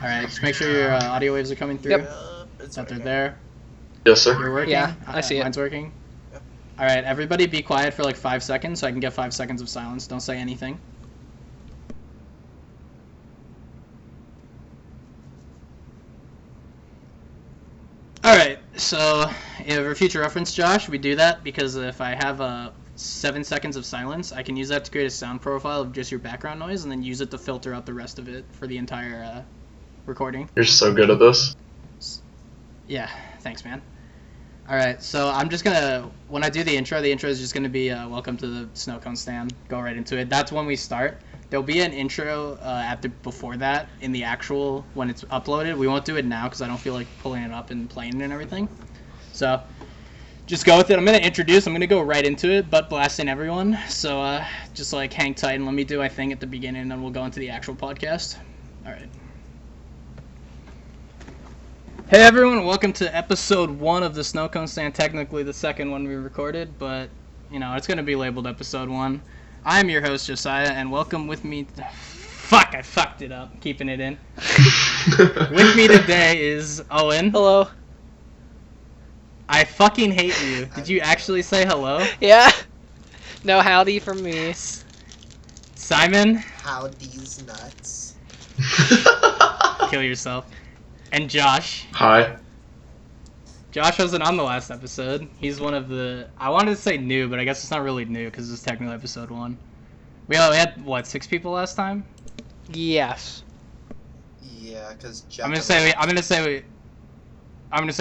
Alright, just make sure your audio waves are coming through. Yep. That they're there. Yes, sir. You're working? Yeah, I see it. Mine's working? Yep. Alright, everybody be quiet for like 5 seconds so I can get 5 seconds of silence. Don't say anything. Alright, so for future reference, Josh, we do that because if I have 7 seconds of silence, I can use that to create a sound profile of just your background noise and then use it to filter out the rest of it for the entire recording. You're so good at this. Yeah, thanks, man. Alright, so I'm just gonna, when I do the intro is just gonna be welcome to the snow cone stand. Go right into it. That's when we start. There'll be an intro before that in the actual, when it's uploaded. We won't do it now because I don't feel like pulling it up and playing it and everything. So, just go with it. I'm going to go right into it, butt blasting everyone. So, just like hang tight and let me do my thing at the beginning and then we'll go into the actual podcast. Alright. Hey everyone, welcome to episode 1 of the Snow Cone Stand. Technically the second one we recorded, but, you know, it's going to be labeled episode 1. I am your host, Josiah, and welcome with me... Fuck, I fucked it up, keeping it in. With me today is Owen. Hello. I fucking hate you. Did you actually say hello? Yeah. No howdy from me. Simon? Howdy's nuts. Kill yourself. And Josh. Hi. Josh wasn't on the last episode. He's one of the... I wanted to say new, but I guess it's not really new because it's technically episode 1. We had, what, 6 people last time? Yes. Yeah, because I'm gonna say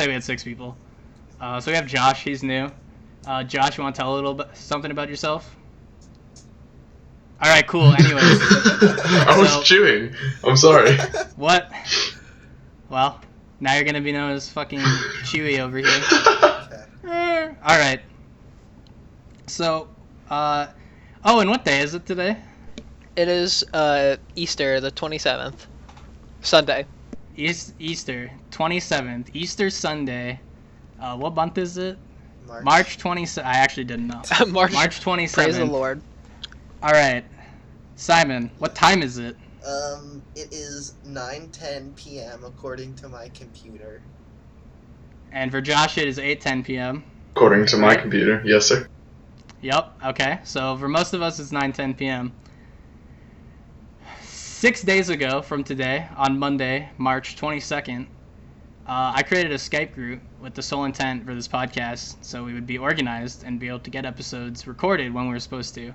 we had 6 people. So we have Josh. He's new. Josh, you want to tell a little bit something about yourself? All right, cool. Anyways, I was chewing. I'm sorry. What? Well, now you're gonna be known as fucking Chewy over here. Okay. All right. So, Owen, what day is it today? It is Easter, the 27th. Sunday. Easter, 27th. Easter Sunday. What month is it? March 27th. I actually didn't know. March 27th. Praise the Lord. All right. Simon, what time is it? It is 9:10 p.m. according to my computer. And for Josh, it is 8:10 p.m. According to my computer, yes, sir. Yep, okay. So for most of us, it's 9:10 p.m. 6 days ago from today, on Monday, March 22nd, I created a Skype group with the sole intent for this podcast so we would be organized and be able to get episodes recorded when we were supposed to.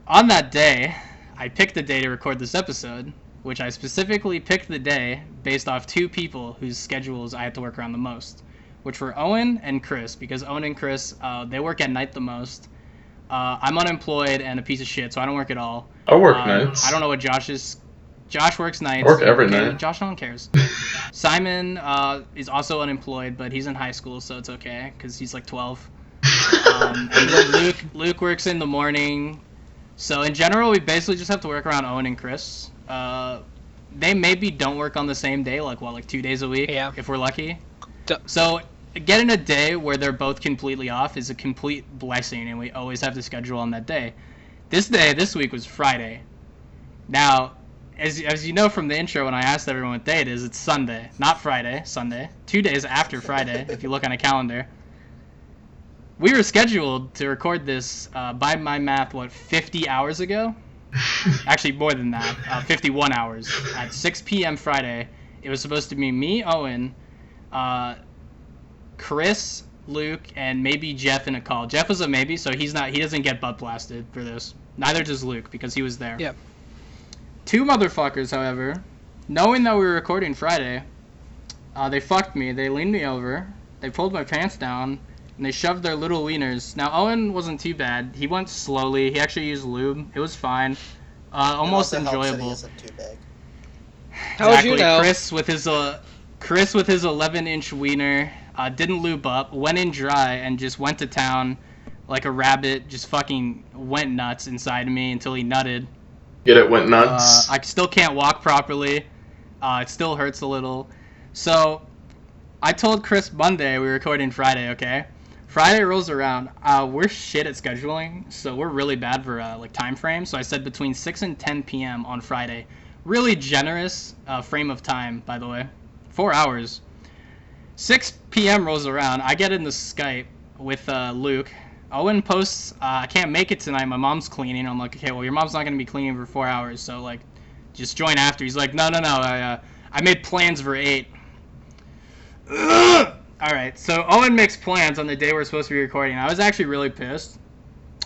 On that day, I picked the day to record this episode, which I specifically picked the day based off 2 people whose schedules I had to work around the most, which were Owen and Chris, because Owen and Chris, they work at night the most. I'm unemployed and a piece of shit, so I don't work at all. I work nights. I don't know what Josh is. Josh works nights. I work every Okay, night. Josh, no one cares. Simon is also unemployed, but he's in high school, so it's okay, because he's like 12. And then Luke works in the morning. So in general, we basically just have to work around Owen and Chris. They maybe don't work on the same day, like 2 days a week, Yeah. if we're lucky. So getting a day where they're both completely off is a complete blessing, and we always have to schedule on that day. This week was Friday. Now, as you know from the intro when I asked everyone what day it is, it's Sunday, not Friday, Sunday. 2 days after Friday, if you look on a calendar. We were scheduled to record this, by my math, 50 hours ago? Actually, more than that. 51 hours. At 6 p.m. Friday, it was supposed to be me, Owen, Chris, Luke, and maybe Jeff in a call. Jeff was a maybe, so he doesn't get butt blasted for this. Neither does Luke, because he was there. Yep. 2 motherfuckers, however, knowing that we were recording Friday, they fucked me. They leaned me over, they pulled my pants down, and they shoved their little wieners. Now, Owen wasn't too bad. He went slowly. He actually used lube. It was fine. Almost It also enjoyable. helps that he isn't too big. How would you know? Chris with his 11-inch wiener didn't lube up, went in dry, and just went to town like a rabbit. Just fucking went nuts inside of me until he nutted. Get it? Went nuts. I still can't walk properly. It still hurts a little. So, I told Chris Monday we were recording Friday, okay? Friday rolls around. We're shit at scheduling, so we're really bad for time frames. So I said between 6 and 10 p.m. on Friday. really generous frame of time, by the way. 4 hours. 6 p.m. rolls around. I get in the Skype with Luke. Owen posts, I can't make it tonight. My mom's cleaning. I'm like, okay, well, your mom's not going to be cleaning for 4 hours, so, like, just join after. He's like, no. I made plans for 8. Alright, so Owen makes plans on the day we're supposed to be recording. I was actually really pissed.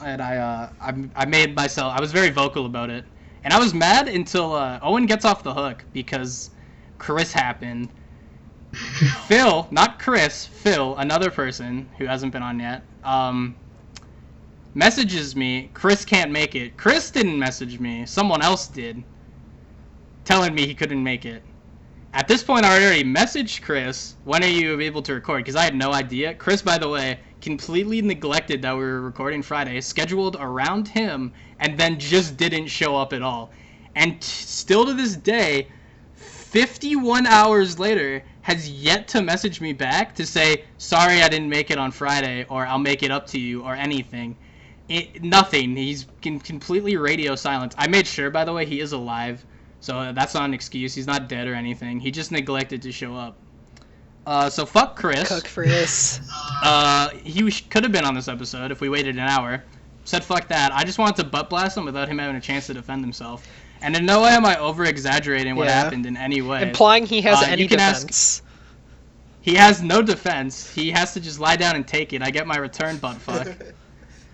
And I made myself, I was very vocal about it. And I was mad until Owen gets off the hook because Chris happened. Phil, not Chris, Phil, another person who hasn't been on yet, messages me, Chris can't make it. Chris didn't message me, someone else did, telling me he couldn't make it. At this point, I already messaged Chris, when are you able to record? Because I had no idea. Chris, by the way, completely neglected that we were recording Friday, scheduled around him, and then just didn't show up at all. And still to this day, 51 hours later, has yet to message me back to say, sorry I didn't make it on Friday, or I'll make it up to you, or anything. Nothing. He's completely radio silent. I made sure, by the way, he is alive, so that's not an excuse. He's not dead or anything. He just neglected to show up. So fuck Chris. Cook Chris. He could have been on this episode if we waited an hour. Said fuck that. I just wanted to butt blast him without him having a chance to defend himself. And in no way am I over-exaggerating what happened in any way. Implying he has any defense. He has no defense. He has to just lie down and take it. I get my return butt fuck.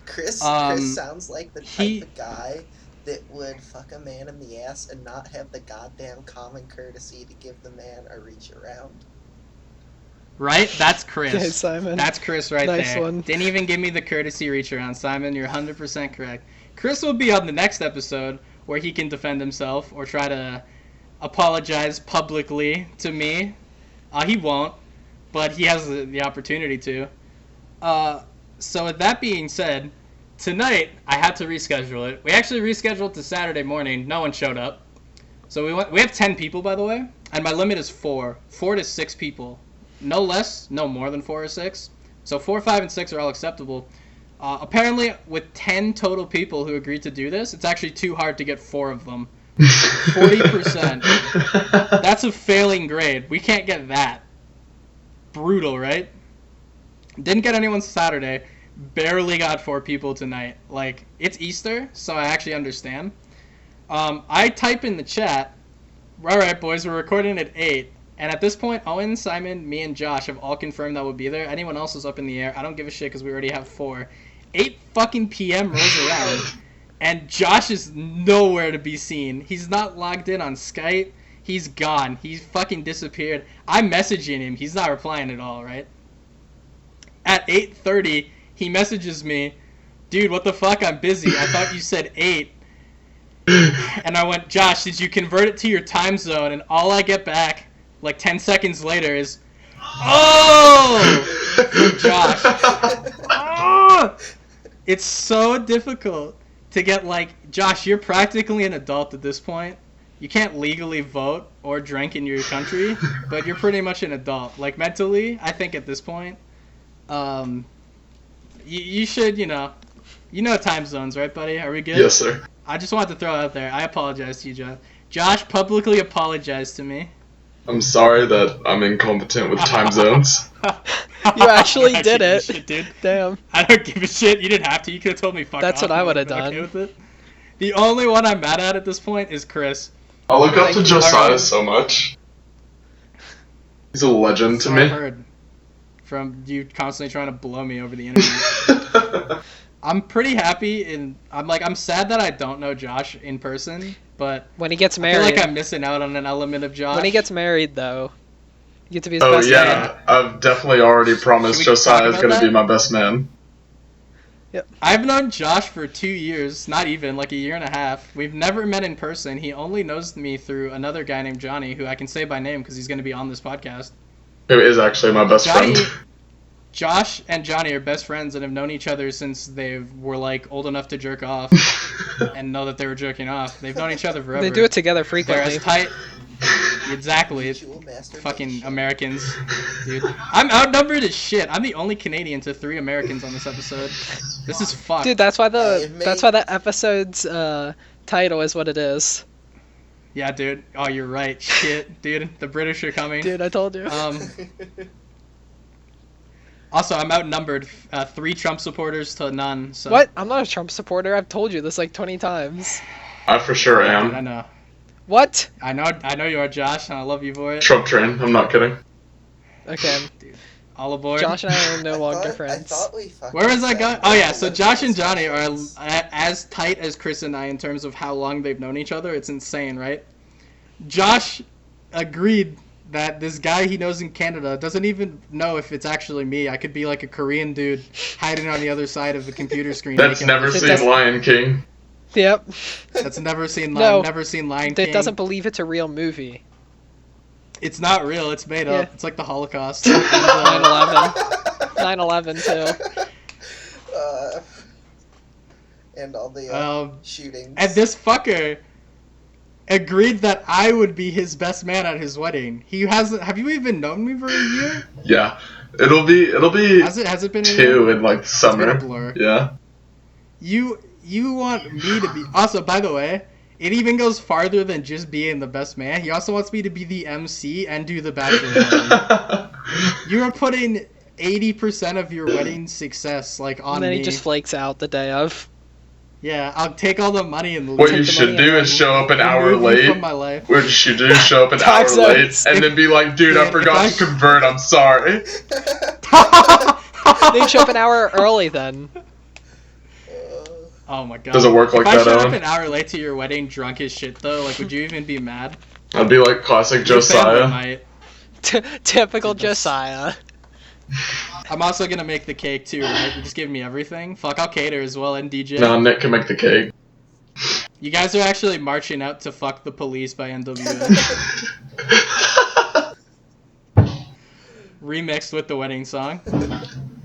Chris sounds like the type of guy that would fuck a man in the ass and not have the goddamn common courtesy to give the man a reach around. Right? That's Chris. Okay, Simon. That's Chris right nice there. One. Didn't even give me the courtesy reach around, Simon. You're 100% correct. Chris will be on the next episode where he can defend himself or try to apologize publicly to me. He won't, but he has the opportunity to. So with that being said, tonight I had to reschedule it. We actually rescheduled to Saturday morning. No one showed up. So we have 10 people, by the way, and my limit is 4 to 6 people. No less, no more than 4 or 6. So 4, 5, and 6 are all acceptable. Apparently, with 10 total people who agreed to do this, it's actually too hard to get 4 of them. 40%. That's a failing grade. We can't get that. Brutal, right? Didn't get anyone Saturday. Barely got 4 people tonight. Like, it's Easter, so I actually understand. I type in the chat, alright boys, we're recording at 8. And at this point, Owen, Simon, me, and Josh have all confirmed that we'll be there. Anyone else is up in the air. I don't give a shit because we already have 4. 8 fucking p.m. rolls around, and Josh is nowhere to be seen. He's not logged in on Skype. He's gone. He's fucking disappeared. I'm messaging him. He's not replying at all, right? At 8:30, he messages me, dude, what the fuck? I'm busy. I thought you said 8. And I went, Josh, did you convert it to your time zone? And all I get back, like 10 seconds later, is, oh! From Josh. Oh! It's so difficult to get, like, Josh, you're practically an adult at this point. You can't legally vote or drink in your country, but you're pretty much an adult. Like, mentally, I think at this point, you should, you know time zones, right, buddy? Are we good? Yes, sir. I just wanted to throw it out there. I apologize to you, Josh. Josh publicly apologized to me. I'm sorry that I'm incompetent with time zones. You actually did it. Shit, dude. Damn. I don't give a shit. You didn't have to. You could have told me fuck That's off. what I would have been done. Okay with it. The only one I'm mad at this point is Chris. I look up to Josiah Alright. so much. He's a legend to So me. I heard from you constantly trying to blow me over the internet. I'm pretty happy, and I'm sad that I don't know Josh in person, but When he gets I married. feel like I'm missing out on an element of Josh. When he gets married, though, you get to be his Oh best yeah, man. I've definitely already promised Should we talk Josiah is about gonna that? be my best man. I've known Josh for 2 years, not even, like a year and a half. We've never met in person. He only knows me through another guy named Johnny, who I can say by name because he's going to be on this podcast. Who is actually my best Johnny, friend. Josh and Johnny are best friends and have known each other since they were like old enough to jerk off and know that they were jerking off. They've known each other forever. They do it together They're frequently. as tight. Exactly. Mutual masturbation. Fucking Americans, dude. I'm outnumbered as shit. I'm the only Canadian to 3 Americans on this episode. This is fucked. Dude, that's why It that episode's title is what it is. Yeah, dude. Oh, you're right. Shit, dude. The British are coming. Dude, I told you. Also, I'm outnumbered. 3 Trump supporters to none. So. What? I'm not a Trump supporter. I've told you this like 20 times. I for sure Yeah, am. dude, I know. What? I know you are, Josh, and I love you for it. Trump train. I'm not kidding. Okay. Dude, all aboard. Josh and I are no longer I friends. thought we fucking Where was I said going? Oh yeah, so we're Josh and friends. Johnny are as tight as Chris and I in terms of how long they've known each other. It's insane, right? Josh agreed that this guy he knows in Canada doesn't even know if it's actually me. I could be like a Korean dude hiding on the other side of the computer screen. That's making never it seen Lion King. Yep. That's never seen No. never seen Lion King. It doesn't believe it's a real movie. It's not real. It's made up. It's like the Holocaust. 9/11. 9/11 too. And all the shootings. And this fucker agreed that I would be his best man at his wedding. He hasn't. Have you even known me for a year? Yeah, it'll be Has it been a 2 year? in like summer. It's been a blur. Yeah. You want me to be... Also, by the way, it even goes farther than just being the best man. He also wants me to be the MC and do the bachelor party. You are putting 80% of your wedding success like on And then me. he just flakes out the day of. Yeah, I'll take all the money and What take you the should money do and is show up an hour remove you late. from my life. What you should do is show up an Time hour late zones. and then be like, dude, I Dude, forgot if to convert. I'm sorry. They show up an hour early then. Oh my god. Does it work like if I that, showed up Owen? an hour late to your wedding drunk as shit though, like would you even be mad? I'd be like classic Your family Josiah. might. Typical Dude, that's- Josiah. I'm also gonna make the cake too, right? You just give me everything. Fuck, I'll cater as well and DJ. No, Nick can make the cake. You guys are actually marching out to Fuck the Police by NWA. Remixed with the wedding song.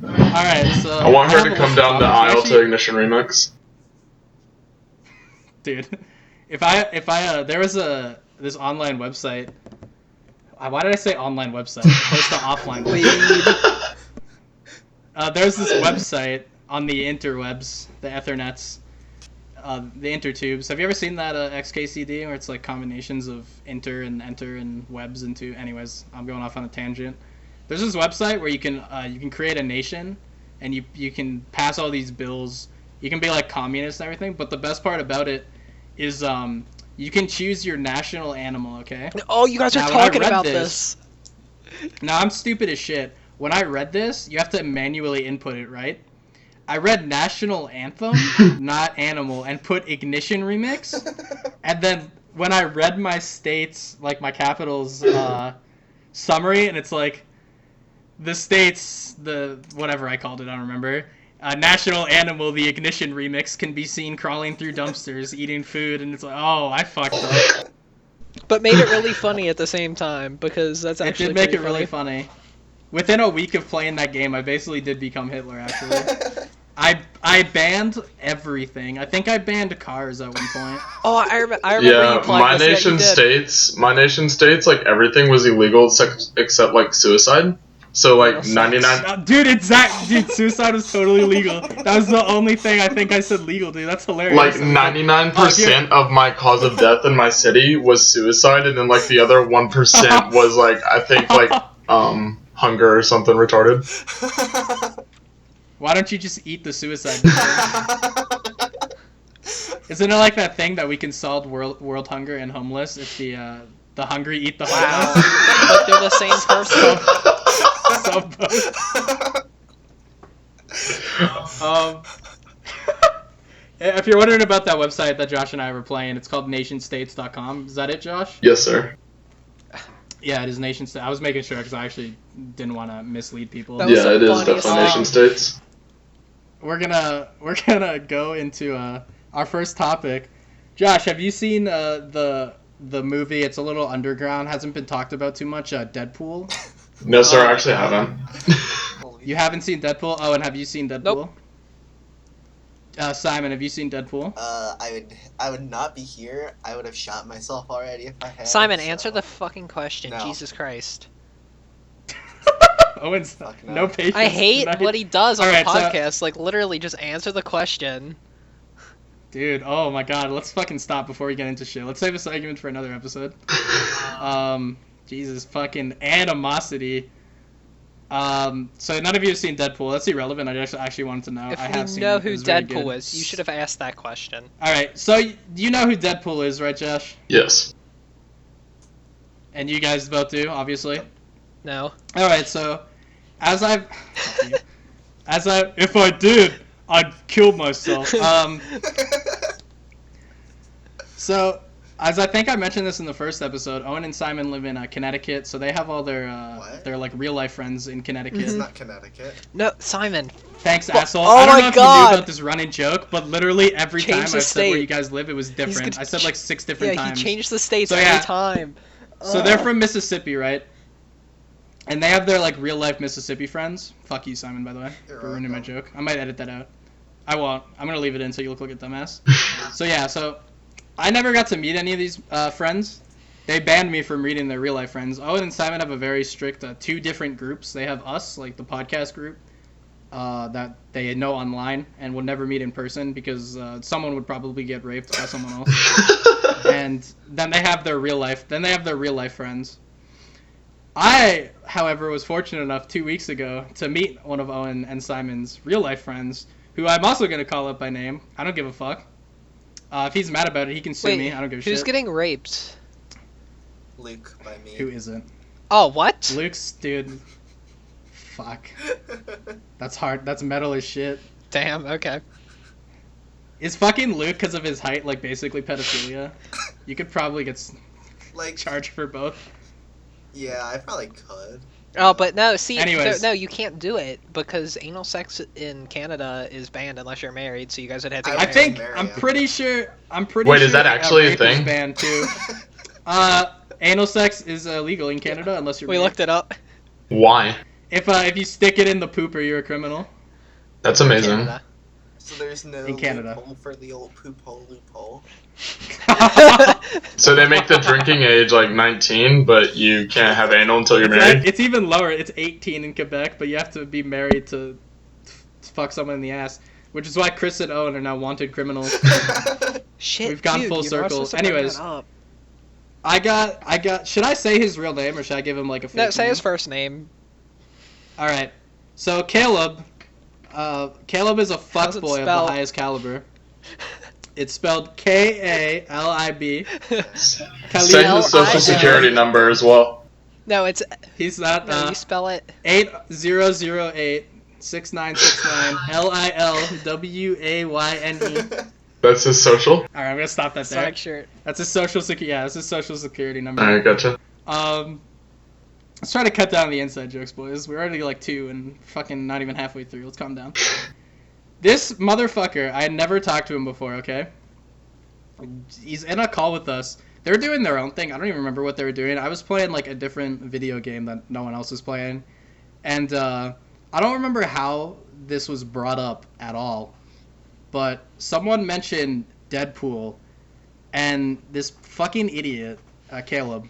Alright, so... I want her have to a come list down of the topics. aisle Actually, to Ignition Remix. Dude, if I there was this online website. Why did I say online website? Opposed to offline website. There's this website on the interwebs, the ethernets, the intertubes. Have you ever seen that XKCD where it's like combinations of enter and webs into? Anyways, I'm going off on a tangent. There's this website where you can create a nation, and you can pass all these bills. You can be like communist and everything, but the best part about it is you can choose your national animal. Okay. Oh, you guys are Now, when I talking read about this- this. Now I'm stupid as shit. When I read this, you have to manually input it, right? I read national anthem, not animal, and put ignition remix. And then when I read my states, like my capitals summary, and it's like the states, the whatever I called it, I don't remember. National animal, the ignition remix can be seen crawling through dumpsters, eating food, and it's like, oh, I fucked up. But made it really funny at the same time because that's It actually did make it pretty really funny. Within a week of playing that game, I basically did become Hitler, actually. I banned everything. I think I banned cars at one point. Oh, I remember Yeah, you playing my this. nation states, like everything was illegal except like suicide. So like 99. Dude, suicide was totally legal. That was the only thing I think I said legal, dude. That's hilarious. Like 99% of my cause of death in my city was suicide, and then like the other 1% was like I think like hunger or something retarded. Why don't you just eat the suicide? Isn't it like that thing that we can solve world hunger and homeless if the hungry eat the Wow. homeless? But they're the same person. If you're wondering about that website that Josh and I were playing, it's called nationstates.com. Is that it, Josh? Yes, sir. Yeah, it is nation state. I was making sure because I actually didn't want to mislead people. That was Yeah, the it is funniest definitely nation states. We're gonna go into our first topic. Josh, have you seen the movie? It's a little underground, hasn't been talked about too much. Deadpool. No, sir, I actually haven't. You haven't seen Deadpool? Oh, and have you seen Deadpool? Nope. Simon, have you seen Deadpool? I would not be here. I would have shot myself already if I had. Simon, so- answer the fucking question. No. Jesus Christ. Owen's Fuck no. no patience. I hate tonight. what he does on Alright, the so- podcast. Like, literally, just answer the question. Dude, oh my god, let's fucking stop before we get into shit. Let's save this argument for another episode. Jesus, fucking animosity. So none of you have seen Deadpool. That's irrelevant. I just actually wanted to know. I have If seen you know it. It who was very Deadpool good. is, you should have asked that question. Alright, so you know who Deadpool is, right, Josh? Yes. And you guys both do, obviously. No. Alright, so if I did, I'd kill myself. So, as I think I mentioned this in the first episode, Owen and Simon live in Connecticut, so they have all their like real life friends in Connecticut. It's not Connecticut. No, Simon. Thanks, asshole. Oh I don't my know if God. you knew about this running joke, but literally every Change time the I've said where state. you guys live, it was different. I said like 6 different times. He changed the states So, every yeah. time. So they're from Mississippi, right? And they have their like real life Mississippi friends. Fuck you, Simon, by the way, for ruining my joke. I might edit that out. I won't. I'm gonna leave it in so you look like a dumbass. So yeah, so I never got to meet any of these friends. They banned me from reading their real life friends. Owen and Simon have a very strict 2 different groups. They have us, like the podcast group, that they know online and will never meet in person because someone would probably get raped by someone else. And then they have their real life. Then they have their real life friends. I, however, was fortunate enough 2 weeks ago to meet one of Owen and Simon's real life friends, who I'm also gonna call up by name. I don't give a fuck. If he's mad about it, he can sue me. I don't give a shit. Who's getting raped? Luke by me. Who isn't? Oh, what? Luke's, dude. Fuck. That's hard. That's metal as shit. Damn, okay. Is fucking Luke, because of his height, like basically pedophilia? You could probably get Like, charged for both. yeah, I probably could. Oh, but no, see, Anyways. no, you can't do it because anal sex in Canada is banned unless you're married, so you guys would have to get I married. think marry I'm him. pretty sure. Wait, is that actually a rape is thing? banned too. Anal sex is illegal in Canada unless you're. We married. looked it up. Why? If you stick it in the pooper, you're a criminal. That's amazing. Canada. So there's no In Canada. loophole for the old poop hole loophole. So they make the drinking age like 19, but you can't have anal until you're married? It's even lower. It's 18 in Quebec, but you have to be married to fuck someone in the ass. Which is why Chris and Owen are now wanted criminals. Shit, We've gone dude, full you're not circle. supposed to bring Anyways. that up. I got. Should I say his real name or should I give him like a fake No, say name? his first name. All right. So Caleb is a How's it fuckboy of the spelled? highest caliber. It's spelled Kalib. Say his social security number as well. No, it's He's not. no. You spell it. 8008 6969 LILWAYNE. That's his social? All right, I'm gonna stop that there. Sonic shirt. That's his social security. Yeah, that's his social security number. Alright, gotcha. Let's try to cut down the inside jokes, boys. We're already like 2 and fucking not even halfway through. Let's calm down. This motherfucker, I had never talked to him before, okay? He's in a call with us. They're doing their own thing. I don't even remember what they were doing. I was playing like a different video game that no one else was playing. And I don't remember how this was brought up at all. But someone mentioned Deadpool. And this fucking idiot, Caleb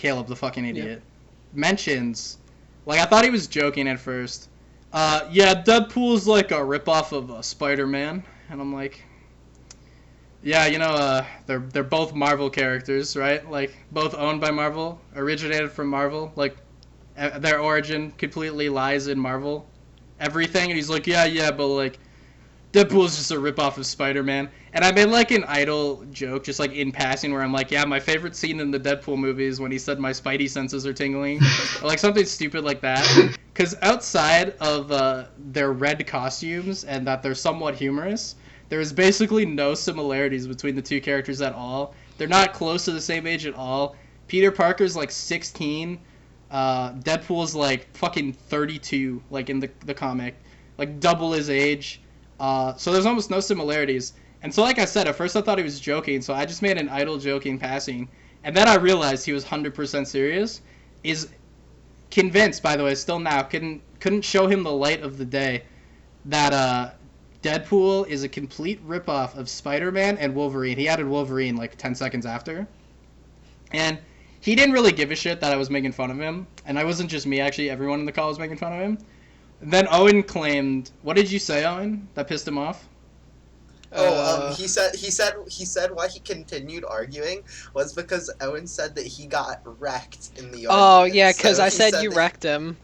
the fucking idiot, mentions, like, I thought he was joking at first. Yeah, Deadpool's like a ripoff of Spider-Man. And I'm like, yeah, you know, they're both Marvel characters, right? Like, both owned by Marvel, originated from Marvel. Like, their origin completely lies in Marvel. Everything. And he's like, yeah, but like, Deadpool's just a ripoff of Spider-Man. And I made like an idle joke, just like in passing, where I'm like, yeah, my favorite scene in the Deadpool movie is when he said my spidey senses are tingling. Or like something stupid like that. Because outside of their red costumes and that they're somewhat humorous, there is basically no similarities between the two characters at all. They're not close to the same age at all. Peter Parker's like 16. Deadpool's like fucking 32, like in the comic. Like double his age. So there's almost no similarities. And so like I said, at first I thought he was joking, so I just made an idle joking passing. And then I realized he was 100% serious. Is convinced, by the way, still now, couldn't show him the light of the day that Deadpool is a complete ripoff of Spider-Man and Wolverine. He added Wolverine like 10 seconds after. And he didn't really give a shit that I was making fun of him. And I wasn't just me, actually, everyone in the call was making fun of him. Then Owen claimed, what did you say, Owen, that pissed him off? He said why he continued arguing was because Owen said that he got wrecked in the argument. Oh yeah, because So I he said you wrecked him.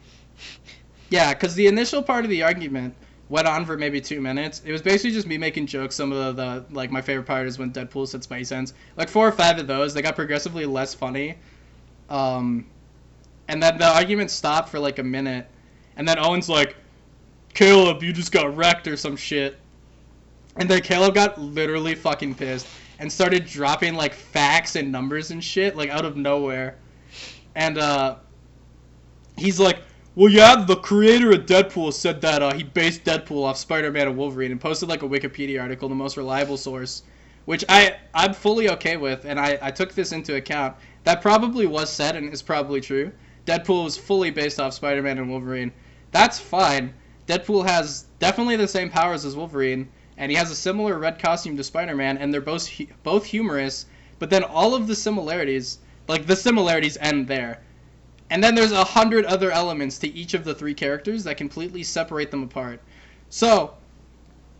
Yeah, because the initial part of the argument went on for maybe 2 minutes. It was basically just me making jokes. Some of the like, my favorite part is when Deadpool said Spidey sense. Like 4 or 5 of those, they got progressively less funny. And then the argument stopped for like a minute. And then Owen's like, Caleb, you just got wrecked or some shit. And then Caleb got literally fucking pissed and started dropping like facts and numbers and shit like out of nowhere. And he's like, well, yeah, the creator of Deadpool said that he based Deadpool off Spider-Man and Wolverine and posted like a Wikipedia article, the most reliable source, which I'm fully okay with, and I took this into account. That probably was said and is probably true. Deadpool was fully based off Spider-Man and Wolverine. That's fine. Deadpool has definitely the same powers as Wolverine, and he has a similar red costume to Spider-Man, and they're both humorous, but then all of the similarities, like the similarities end there. And then there's 100 other elements to each of the 3 characters that completely separate them apart. So,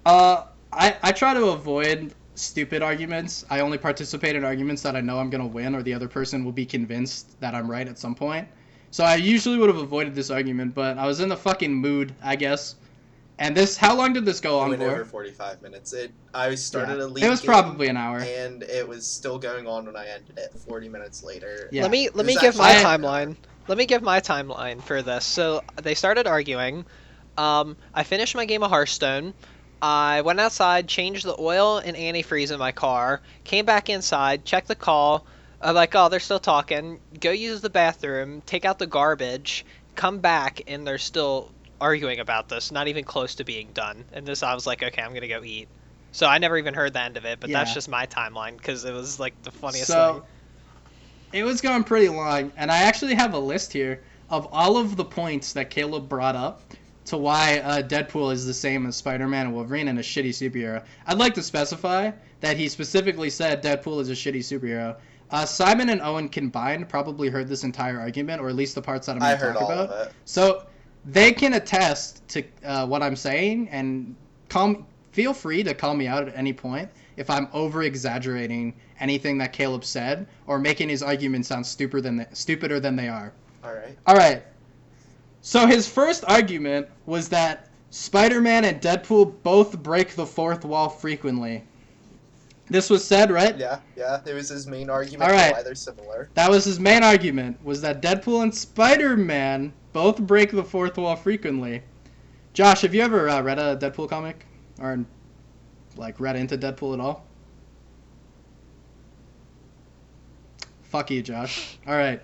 I try to avoid stupid arguments. I only participate in arguments that I know I'm going to win or the other person will be convinced that I'm right at some point. So I usually would have avoided this argument, but I was in the fucking mood, I guess. And how long did this go on went for? over 45 minutes. I started a league. It was probably an hour. And it was still going on when I ended it 40 minutes later. Yeah. Let me give my timeline. Let me give my timeline for this. So they started arguing. I finished my game of Hearthstone. I went outside, changed the oil and antifreeze in my car, came back inside, checked the call. I'm like, oh, they're still talking. Go use the bathroom, take out the garbage, come back, and they're still arguing about this, not even close to being done. And this, I was like, okay, I'm gonna go eat. So I never even heard the end of it, but that's just my timeline because it was like the funniest thing. It was going pretty long, and I actually have a list here of all of the points that Caleb brought up to why Deadpool is the same as Spider-Man and Wolverine and a shitty superhero. I'd like to specify that he specifically said Deadpool is a shitty superhero. Simon and Owen combined probably heard this entire argument, or at least the parts that I'm going to talk about. Of it. So they can attest to what I'm saying, and feel free to call me out at any point if I'm over-exaggerating anything that Caleb said or making his arguments sound stupider than they are. All right. So his first argument was that Spider-Man and Deadpool both break the 4th wall frequently. This was said, right? Yeah. It was his main argument for why they're similar. That was his main argument, was that Deadpool and Spider-Man both break the 4th wall frequently. Josh, have you ever read a Deadpool comic? Or, like, read into Deadpool at all? Fuck you, Josh. Alright.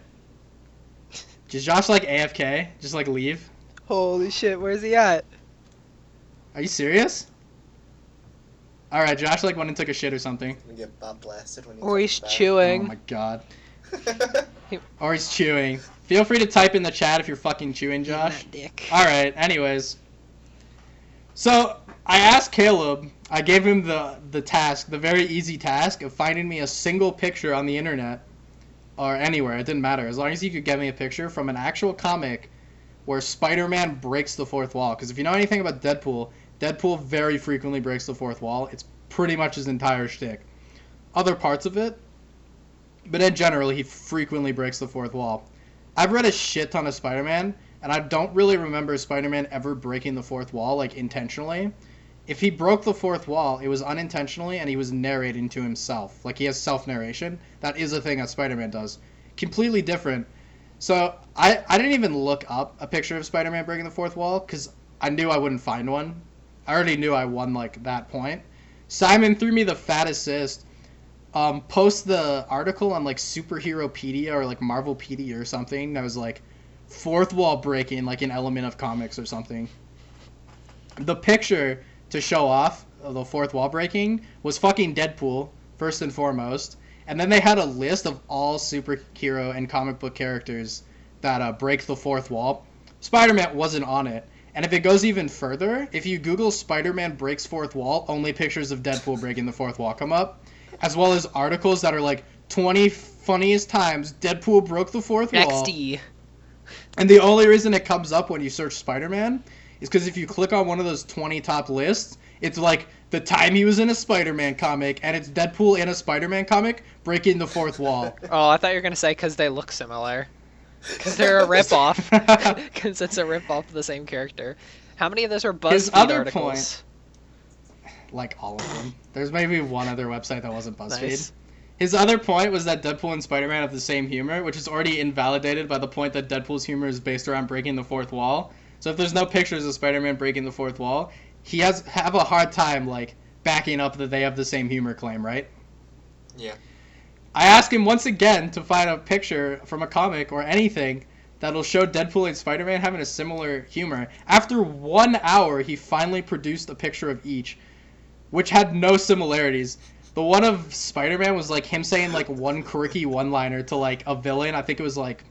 Does Josh, like, AFK? Just, like, leave? Holy shit, where's he at? Are you serious? Alright, Josh, like, went and took a shit or something. Gonna get butt blasted when or he's chewing. Oh my god. Or he's chewing. Feel free to type in the chat if you're fucking chewing, Josh. Alright, anyways. So, I asked Caleb, I gave him the task, the very easy task of finding me a single picture on the internet, or anywhere, it didn't matter, as long as you could get me a picture from an actual comic where Spider-Man breaks the 4th wall. Because if you know anything about Deadpool, Deadpool very frequently breaks the 4th wall. It's pretty much his entire shtick. Other parts of it, but in general, he frequently breaks the 4th wall. I've read a shit ton of Spider-Man, and I don't really remember Spider-Man ever breaking the 4th wall, like, intentionally. If he broke the 4th wall, it was unintentionally, and he was narrating to himself. Like, he has self-narration. That is a thing that Spider-Man does. Completely different. So, I didn't even look up a picture of Spider-Man breaking the 4th wall, because I knew I wouldn't find one. I already knew I won, like, that point. Simon threw me the fat assist. Post the article on, like, Superheropedia or, like, Marvelpedia or something that was, like, 4th wall breaking, like, an element of comics or something. The picture to show off the 4th wall breaking was fucking Deadpool, first and foremost. And then they had a list of all superhero and comic book characters that break the 4th wall. Spider-Man wasn't on it. And if it goes even further, if you Google Spider-Man breaks 4th wall, only pictures of Deadpool breaking the 4th wall come up. As well as articles that are like 20 funniest times Deadpool broke the 4th wall. XD. And the only reason it comes up when you search Spider-Man is because if you click on one of those 20 top lists, it's like the time he was in a Spider-Man comic, and it's Deadpool in a Spider-Man comic breaking the fourth wall. Oh, I thought you were gonna say because they look similar. Because they're a ripoff. Because it's a ripoff of the same character. How many of those are His BuzzFeed other articles? Like all of them. There's maybe one other website that wasn't BuzzFeed. Nice. His other point was that Deadpool and Spider-Man have the same humor, which is already invalidated by the point that Deadpool's humor is based around breaking the fourth wall. So if there's no pictures of Spider-Man breaking the fourth wall, he have a hard time like backing up that they have the same humor claim, right? Yeah. I asked him once again to find a picture from a comic or anything that'll show Deadpool and Spider-Man having a similar humor. After 1 hour, he finally produced a picture of each, which had no similarities. The one of Spider-Man was like him saying like one quirky one-liner to like a villain. I think it was like,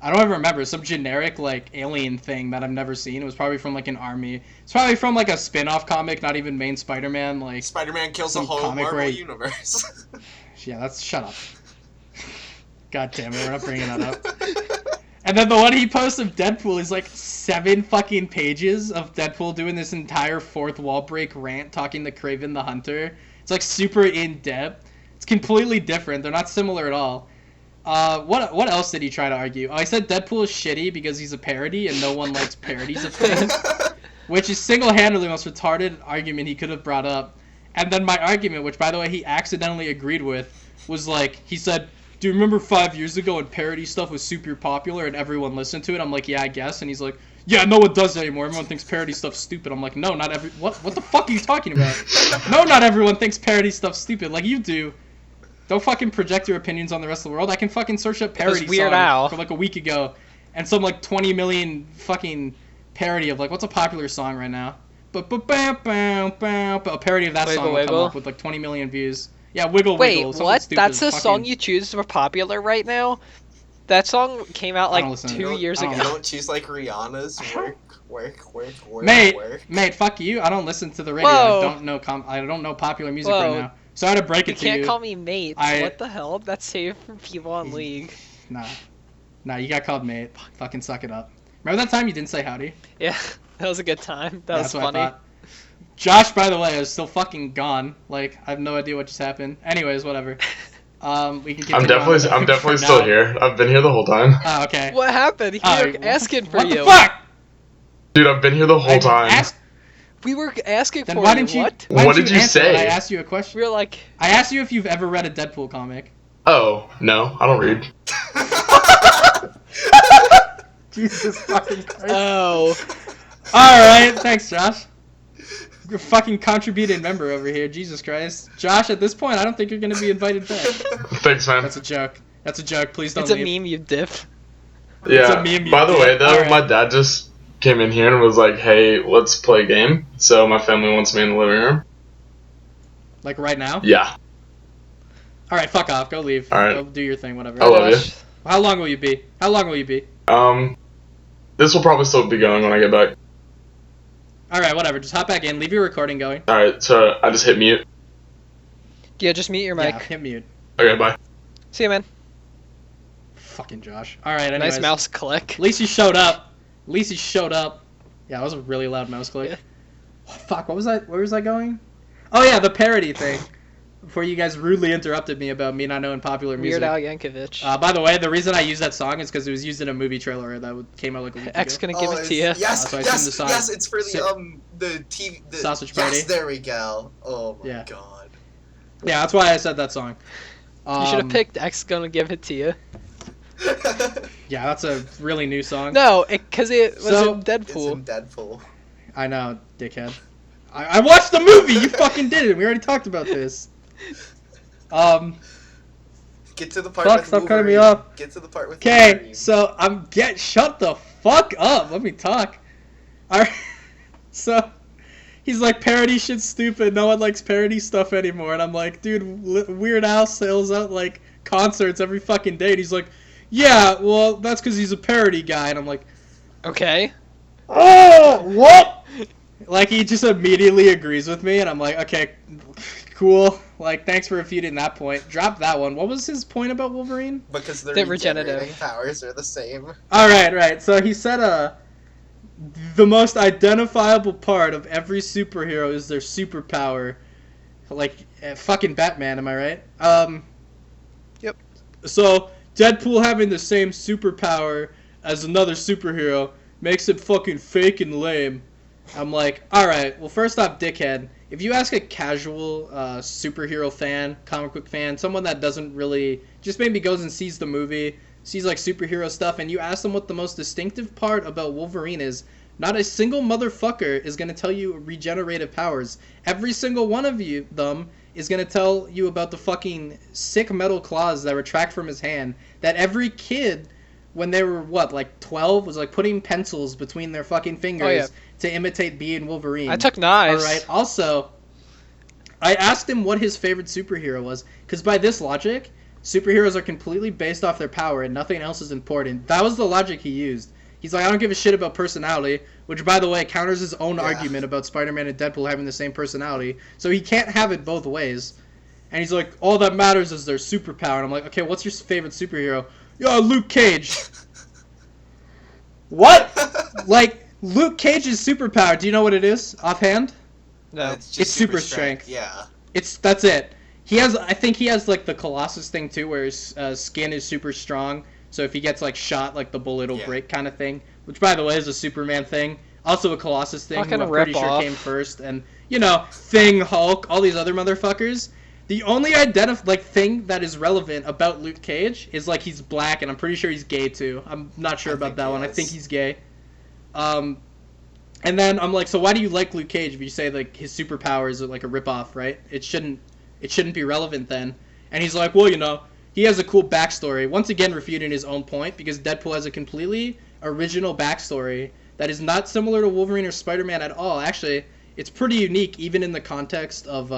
I don't even remember, some generic like alien thing that I've never seen. It was probably from like an army. It's probably from like a spin-off comic, not even main Spider-Man. Like Spider-Man kills the some whole comic Marvel where universe. Yeah, that's shut up. God damn it, we're not bringing that up. And then the one he posts of Deadpool is like 7 fucking pages of Deadpool doing this entire fourth wall break rant talking to Kraven the Hunter. It's like super in depth. It's completely different. They're not similar at all. What else did he try to argue? Oh, he said Deadpool is shitty because he's a parody and no one likes parodies of things, which is single-handedly the most retarded argument he could have brought up. And then my argument, which by the way he accidentally agreed with, was like, he said, do you remember 5 years ago when parody stuff was super popular and everyone listened to it? I'm like, yeah, I guess. And he's like, yeah, no one does anymore. Everyone thinks parody stuff's stupid. I'm like, no, not every... What the fuck are you talking about? No, not everyone thinks parody stuff's stupid. Like you do. Don't fucking project your opinions on the rest of the world. I can fucking search up parody Weird song Al. from like a week ago, and some like 20 million fucking parody of like, what's a popular song right now? A parody of that Wiggle, song will come Wiggle? up with like 20 million views. Yeah, Wiggle Wait, Wiggle. something what? stupid, That's the fucking... song you choose for popular right now? That song came out I don't like listen to 2 it. years I don't ago. You don't choose like Rihanna's work. Mate, fuck you. I don't listen to the radio. Whoa. I don't know popular music Whoa. right now. Sorry to break You it to you. can't call me mate. I- What the hell? That's safe for people on League. Nah, you got called mate. Fucking suck it up. Remember that time you didn't say howdy? Yeah, that was a good time. That was That's what funny. I thought. Josh, by the way, is still fucking gone. Like, I have no idea what just happened. Anyways, whatever. We can continue. I'm definitely still here. I've been here the whole time. Oh, okay. What happened? We Oh, were asking for what you. the fuck? Dude, I've been here the whole time. We were asking Then for why you. didn't you? What? Why What didn't did you answer say? when I asked you a question. We were like, I asked you if you've ever read a Deadpool comic. Oh, no, I don't read. Jesus fucking Christ. oh. Alright, thanks, Josh. You're a fucking contributing member over here, Jesus Christ. Josh, at this point, I don't think you're gonna be invited back. Thanks, man. That's a joke. That's a joke. Please don't It's a leave. meme, you dip. Yeah, a meme you by the did. way, though, Alright. my dad just came in here and was like, hey, let's play a game. So my family wants me in the living room. Like right now? Yeah. Alright, fuck off. Go leave. Alright. Go do your thing, whatever. I love you. Josh. How long will you be? How long will you be? This will probably still be going when I get back. Alright, whatever. Just hop back in. Leave your recording going. Alright, so I just hit mute. Yeah, just mute your mic. Yeah, hit mute. Okay, bye. See you, man. Fucking Josh. Alright, anyways. Nice mouse click. At least he showed up. At least he showed up. Yeah, that was a really loud mouse click. Yeah. Oh, fuck, what was that? Where was I going? Oh yeah, the parody thing. Before you guys rudely interrupted me about me not knowing popular music. Weird Al Yankovic. By the way, the reason I used that song is because it was used in a movie trailer that came out like a week X ago. gonna give it to you. Yes, so I assumed the song- yes, it's for the TV. The, Sausage Party. Yes, there we go. Oh my Yeah. god. Yeah, that's why I said that song. You should have picked X gonna give it to you. Yeah, that's a really new song. No, because it was So- in It's Deadpool. in Deadpool. I know, dickhead. I watched the movie. You fucking did it. We already talked about this. Get to the part Fuck, with stop cutting me Wolverine. off. Get to the part with Okay, Wolverine. so shut the fuck up. Let me talk. Alright, so he's like, parody shit's stupid. No one likes parody stuff anymore. And I'm like, dude, Weird Al sells out like concerts every fucking day. And he's like, yeah, well, that's because he's a parody guy. And I'm like, Okay. oh, what? Like, he just immediately agrees with me. And I'm like, okay, cool. Like, thanks for refuting that point. Drop that one. What was his point about Wolverine? Because their The regenerating regenerative. powers are the same. All right. So he said, the most identifiable part of every superhero is their superpower. Like, fucking Batman, am I right? Yep. So, Deadpool having the same superpower as another superhero makes it fucking fake and lame. I'm like, alright, well, first off, dickhead, if you ask a casual superhero fan, comic book fan, someone that doesn't really, just maybe goes and sees the movie, sees like superhero stuff, and you ask them what the most distinctive part about Wolverine is, not a single motherfucker is going to tell you regenerative powers. Every single one of them is going to tell you about the fucking sick metal claws that retract from his hand, that every kid, when they were, like 12, was like putting pencils between their fucking fingers to imitate being Wolverine. I took knives. Alright, also, I asked him what his favorite superhero was, because by this logic, superheroes are completely based off their power and nothing else is important. That was the logic he used. He's like, I don't give a shit about personality, which, by the way, counters his own argument about Spider-Man and Deadpool having the same personality. So he can't have it both ways. And he's like, all that matters is their superpower. And I'm like, okay, what's your favorite superhero? Yo, Luke Cage. What? Like, Luke Cage's superpower, do you know what it is, offhand? No. It's super strength. Yeah. That's it. I think he has, like, the Colossus thing, too, where his skin is super strong. So if he gets, like, shot, like, the bullet will break kind of thing. Which, by the way, is a Superman thing. Also a Colossus thing, who I'm pretty sure came first. And, you know, Thing, Hulk, all these other motherfuckers. The only thing that is relevant about Luke Cage is, like, he's black, and I'm pretty sure he's gay, too. I'm not sure about that one. I think he's gay. And then I'm like, so why do you like Luke Cage if you say, like, his superpowers are, like, a ripoff, right? It shouldn't be relevant then. And he's like, well, you know, he has a cool backstory. Once again, refuting his own point, because Deadpool has a completely original backstory that is not similar to Wolverine or Spider-Man at all. Actually, it's pretty unique, even in the context of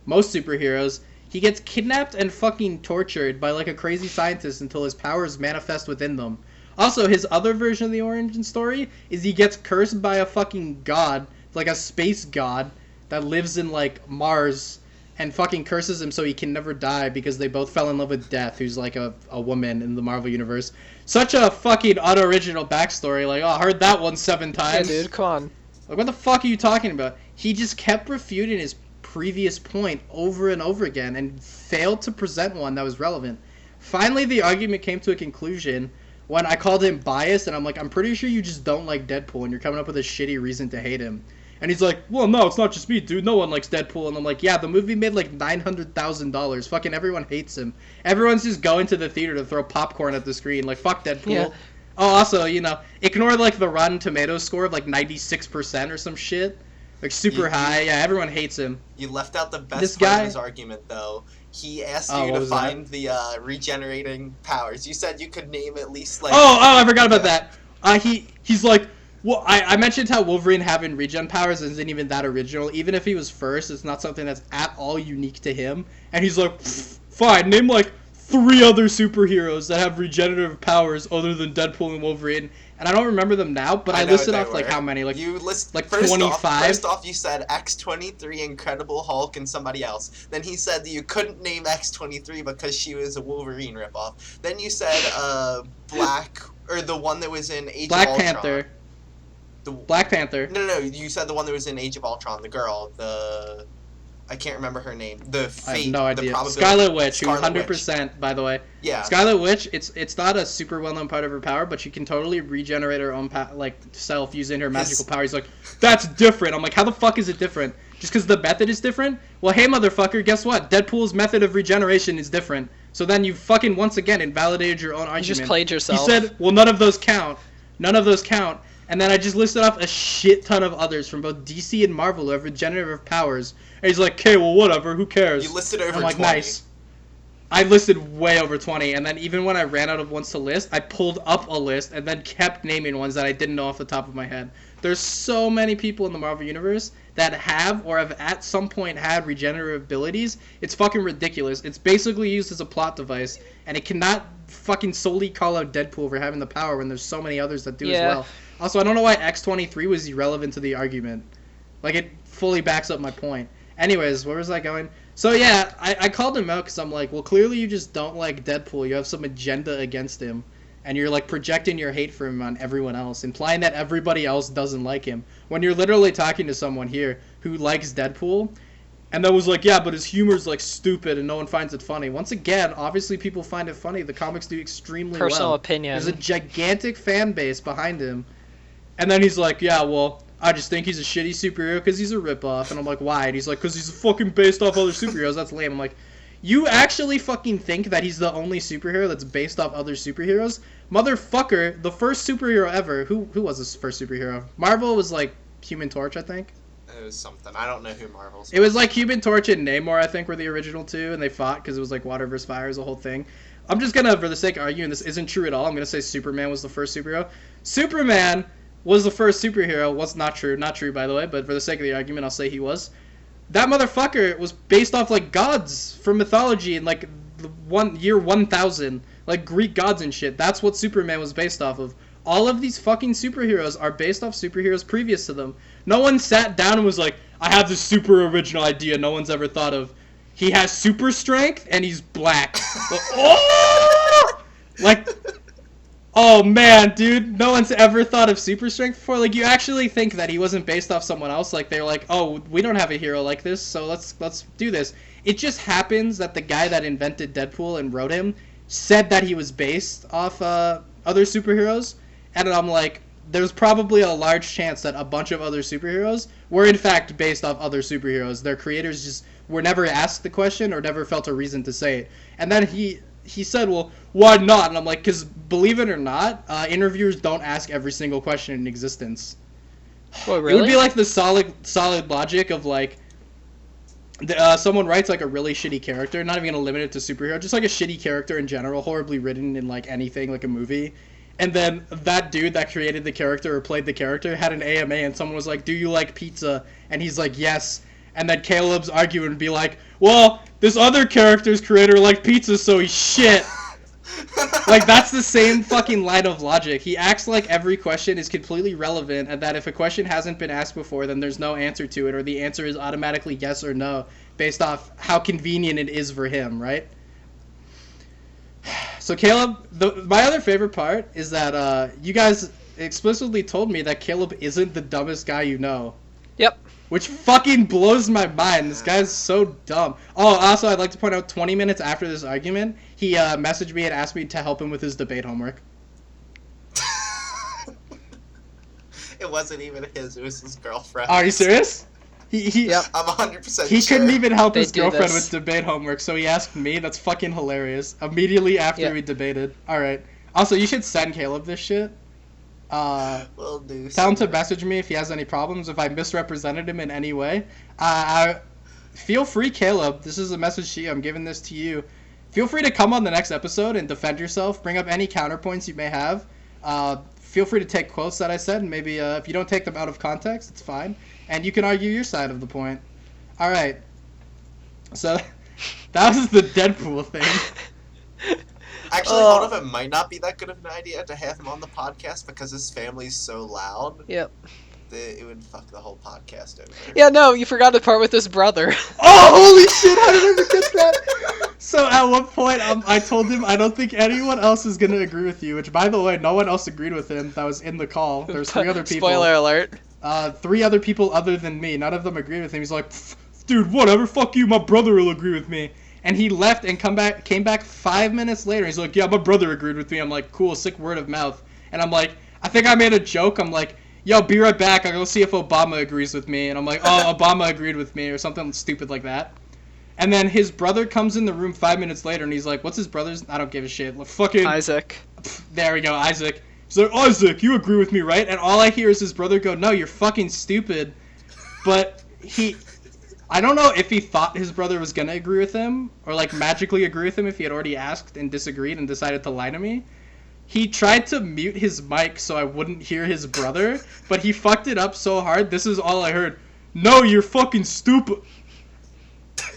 most superheroes. He gets kidnapped and fucking tortured by, like, a crazy scientist until his powers manifest within them. Also, his other version of the origin story is he gets cursed by a fucking god, like a space god, that lives in, like, Mars, and fucking curses him so he can never die because they both fell in love with Death, who's like a woman in the Marvel Universe. Such a fucking unoriginal backstory. Like, oh, I heard that one 7 times. Yeah, dude, come on. Like, what the fuck are you talking about? He just kept refuting his previous point over and over again and failed to present one that was relevant. Finally, the argument came to a conclusion when I called him biased, and I'm like, I'm pretty sure you just don't like Deadpool, and you're coming up with a shitty reason to hate him. And he's like, well, no, it's not just me, dude. No one likes Deadpool. And I'm like, yeah, the movie made like $900,000. Fucking everyone hates him. Everyone's just going to the theater to throw popcorn at the screen. Like, fuck Deadpool. Yeah. Oh, also, you know, ignore like the Rotten Tomatoes score of like 96% or some shit. Like, super high. Yeah, everyone hates him. You left out the best part of his argument, though. He asked you to find the regenerating powers. You said you could name at least like... Oh, I forgot about that. He's like... Well, I mentioned how Wolverine having regen powers isn't even that original. Even if he was first, it's not something that's at all unique to him. And he's like, fine, name like 3 other superheroes that have regenerative powers other than Deadpool and Wolverine. And I don't remember them now, but I listed off like how many, like you list like first 25. First off, you said X-23, Incredible Hulk, and somebody else. Then he said that you couldn't name X-23 because she was a Wolverine ripoff. Then you said Black, or the one that was in Age of Ultron. Black Panther. Black Panther. No, you said the one that was in Age of Ultron, the girl, I can't remember her name. The Fate, I have no idea. The Scarlet Witch, who 100%, by the way. Yeah. Scarlet Witch, it's not a super well-known part of her power, but she can totally regenerate her own self using her magical power. He's like, that's different. I'm like, how the fuck is it different? Just because the method is different? Well, hey, motherfucker, guess what? Deadpool's method of regeneration is different. So then you fucking, once again, invalidated your own argument. You just played yourself. He said, well, none of those count. None of those count. And then I just listed off a shit ton of others from both DC and Marvel who have regenerative powers. And he's like, okay, well, whatever, who cares? You listed over 20. I'm like, nice. I listed way over 20, and then even when I ran out of ones to list, I pulled up a list and then kept naming ones that I didn't know off the top of my head. There's so many people in the Marvel Universe that have or have at some point had regenerative abilities. It's fucking ridiculous. It's basically used as a plot device, and it cannot fucking solely call out Deadpool for having the power when there's so many others that do as well. Also, I don't know why X-23 was irrelevant to the argument. Like, it fully backs up my point. Anyways, where was I going? So, yeah, I called him out because I'm like, well, clearly you just don't like Deadpool. You have some agenda against him. and you're like projecting your hate for him on everyone else, implying that everybody else doesn't like him, when you're literally talking to someone here who likes Deadpool, and that was like, yeah, but his humor's like stupid and no one finds it funny. Once again, obviously people find it funny. The comics do extremely well. Personal opinion. There's a gigantic fan base behind him. And then he's like, yeah, well, I just think he's a shitty superhero because he's a ripoff. And I'm like, why? And he's like, because he's fucking based off other superheroes. That's lame. I'm like, you actually fucking think that he's the only superhero that's based off other superheroes? Motherfucker, the first superhero ever. Who was this first superhero? Marvel was like Human Torch, I think. It was something. I don't know who Marvel's. It was like Human Torch and Namor, I think, were the original two, and they fought because it was like water versus fire is the whole thing. I'm just gonna, for the sake of arguing, this isn't true at all. I'm gonna say Superman was the first superhero. Superman was the first superhero. Was not true by the way, but for the sake of the argument, I'll say he was. That motherfucker was based off like gods from mythology in like the year 1000, like Greek gods and shit. That's what Superman was based off of. All of these fucking superheroes are based off superheroes previous to them. No one sat down and was like, I have this super original idea no one's ever thought of. He has super strength and he's black. Like, oh man, dude, no one's ever thought of super strength before. Like, you actually think that he wasn't based off someone else? Like, they're like, oh, we don't have a hero like this, so let's do this. It just happens that the guy that invented Deadpool and wrote him said that he was based off other superheroes. And I'm like, there's probably a large chance that a bunch of other superheroes were in fact based off other superheroes. Their creators just were never asked the question or never felt a reason to say it. And then he said, well, why not? And I'm like, because believe it or not, interviewers don't ask every single question in existence. Well, really? It would be like the solid logic of like, someone writes like a really shitty character, not even going to limit it to superhero, just like a shitty character in general, horribly written in like anything, like a movie. And then that dude that created the character or played the character had an AMA and someone was like, do you like pizza? And he's like, yes. And then Caleb's arguing and be like, well, this other character's creator liked pizza, so he's shit. Like, that's the same fucking line of logic. He acts like every question is completely relevant and that if a question hasn't been asked before, then there's no answer to it or the answer is automatically yes or no based off how convenient it is for him, right? So Caleb, my other favorite part is that you guys explicitly told me that Caleb isn't the dumbest guy you know. Yep. Which fucking blows my mind. This guy's so dumb. Oh, also, I'd like to point out 20 minutes after this argument, he messaged me and asked me to help him with his debate homework. It wasn't even his. It was his girlfriend. Are you serious? Yep. I'm 100% He sure. couldn't even help his girlfriend this. with debate homework, so he asked me. That's fucking hilarious. Immediately after we debated. Alright. Also, you should send Caleb this shit. Will do. Tell him to message me if he has any problems, if I misrepresented him in any way. Feel free, Caleb. This is a message to you. I'm giving this to you. Feel free to come on the next episode and defend yourself. Bring up any counterpoints you may have. Feel free to take quotes that I said, and maybe if you don't take them out of context, it's fine. And you can argue your side of the point. Alright. So, that was the Deadpool thing. Actually, hold up, it might not be that good of an idea to have him on the podcast because his family's so loud. Yep. It would fuck the whole podcast over. Yeah, no, you forgot the part with his brother. Oh, holy shit, how did I forget that? So at one point, I told him I don't think anyone else is going to agree with you, which, by the way, no one else agreed with him that was in the call. There's 3 other people. Spoiler alert. 3 other people other than me. None of them agreed with him. He's like, dude, whatever, fuck you, my brother will agree with me. And he left and came back 5 minutes later. He's like, yeah, my brother agreed with me. I'm like, cool, sick word of mouth. And I'm like, I think I made a joke. I'm like, yo, be right back. I'll go see if Obama agrees with me. And I'm like, oh, Obama agreed with me or something stupid like that. And then his brother comes in the room 5 minutes later and he's like, what's his brother's? I don't give a shit. Like, fucking Isaac. There we go, Isaac. He's like, Isaac, you agree with me, right? And all I hear is his brother go, no, you're fucking stupid. But I don't know if he thought his brother was gonna agree with him, or like magically agree with him if he had already asked and disagreed and decided to lie to me. He tried to mute his mic so I wouldn't hear his brother, but he fucked it up so hard, this is all I heard. No, you're fucking stupid.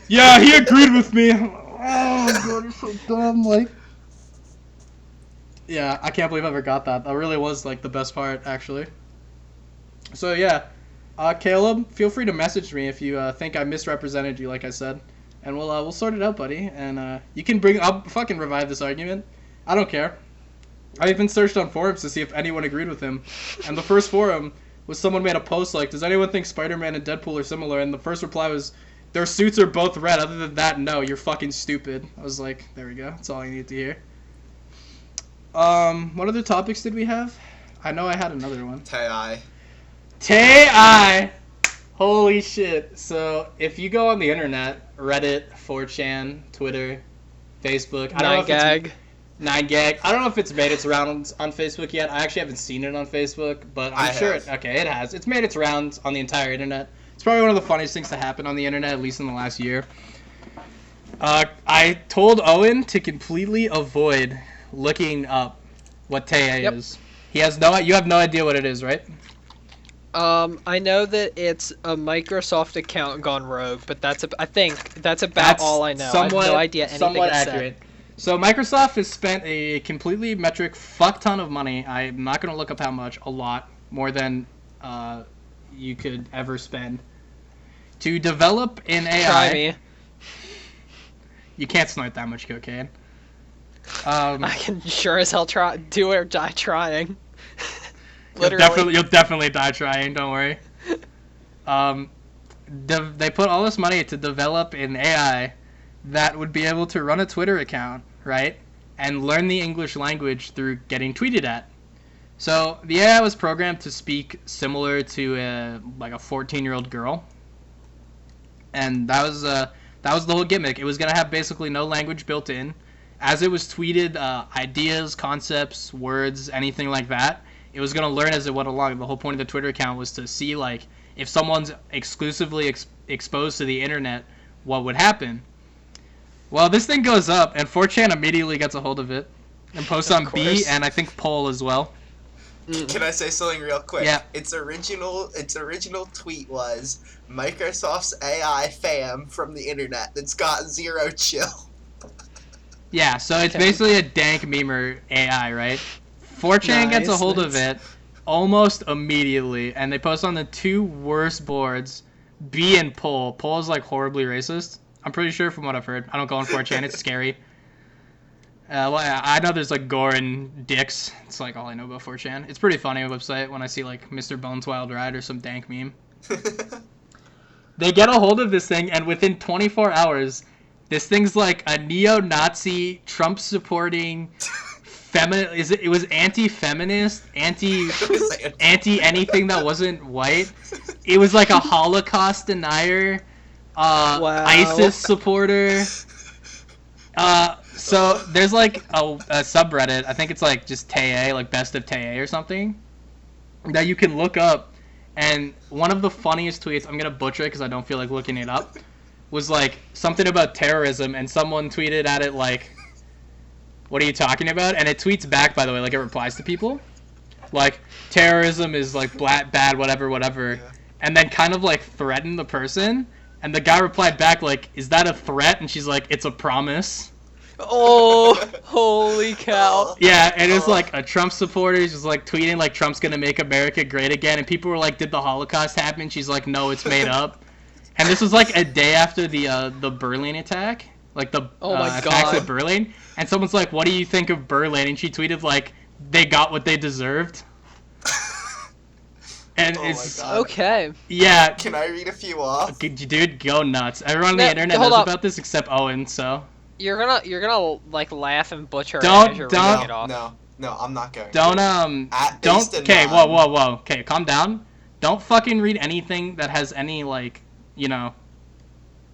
Yeah, he agreed with me. Oh, God, you're so dumb, like. Yeah, I can't believe I ever got that. That really was, like, the best part, actually. So, yeah. Caleb, feel free to message me if you think I misrepresented you, like I said. And we'll sort it out, buddy. And you can I'll fucking revive this argument. I don't care. I even searched on forums to see if anyone agreed with him. And the first forum was someone made a post like, does anyone think Spider-Man and Deadpool are similar? And the first reply was, their suits are both red. Other than that, no, you're fucking stupid. I was like, there we go. That's all I need to hear. What other topics did we have? I know I had another one. Tay-I! Holy shit. So, if you go on the internet, Reddit, 4chan, Twitter, Facebook, I don't know if it's... 9gag. I don't know if it's made its rounds on Facebook yet. I actually haven't seen it on Facebook, but I'm sure it has. It's made its rounds on the entire internet. It's probably one of the funniest things to happen on the internet, at least in the last year. I told Owen to completely avoid looking up what Tay-I is. You have no idea what it is, right? I know that it's a Microsoft account gone rogue, but I think that's about all I know. I have no idea anything somewhat it accurate. Said. So Microsoft has spent a completely metric fuck ton of money. I'm not going to look up how much. A lot. More than you could ever spend. To develop an AI. Try me. You can't snort that much cocaine. I can sure as hell do or die trying. Literally. You'll definitely die trying, don't worry. They put all this money to develop an AI that would be able to run a Twitter account, right? And learn the English language through getting tweeted at. So the AI was programmed to speak similar to a 14-year-old girl. And that was the whole gimmick. It was going to have basically no language built in. As it was tweeted, ideas, concepts, words, anything like that, it was going to learn as it went along. The whole point of the Twitter account was to see, if someone's exclusively exposed to the internet, what would happen. Well, this thing goes up, and 4chan immediately gets a hold of it, and posts on B, and I think Poll as well. Can I say something real quick? Yeah. Its original tweet was Microsoft's AI fam from the internet that's got zero chill. Yeah, so it's basically a dank memer AI, right? 4chan gets a hold of it almost immediately, and they post on the two worst boards, B and Poll. Poll is horribly racist. I'm pretty sure from what I've heard. I don't go on 4chan. It's scary. I know there's gore and dicks. It's all I know about 4chan. It's pretty funny website when I see Mr. Bones Wild Ride or some dank meme. They get a hold of this thing, and within 24 hours, this thing's a neo-Nazi, Trump-supporting, it was anti-feminist, anti-anything that wasn't white. It was a Holocaust denier. Wow. ISIS supporter. So there's a subreddit. I think it's just Tay-A, best of Tay-A or something, that you can look up. And one of the funniest tweets, I'm gonna butcher it because I don't feel like looking it up, was something about terrorism, and someone tweeted at it what are you talking about? And it tweets back, by the way, it replies to people, terrorism is bad, whatever, Yeah. and then kind of threaten the person. And the guy replied back, is that a threat? And she's like, it's a promise. Oh, holy cow. Yeah, and it was a Trump supporter. He's just tweeting Trump's gonna make America great again. And people were did the Holocaust happen? She's like, no, it's made up. And this was a day after the Berlin attack. Attacks at Berlin. And someone's like, what do you think of Berlin? And she tweeted they got what they deserved. And it's my God. Okay. Yeah. Can I read a few off? Dude, go nuts. Everyone on the internet knows about this except Owen, so. You're gonna laugh and butcher it as you're reading it off. No, I'm not going. Don't Okay, Anon. whoa. Okay, calm down. Don't fucking read anything that has any Yeah,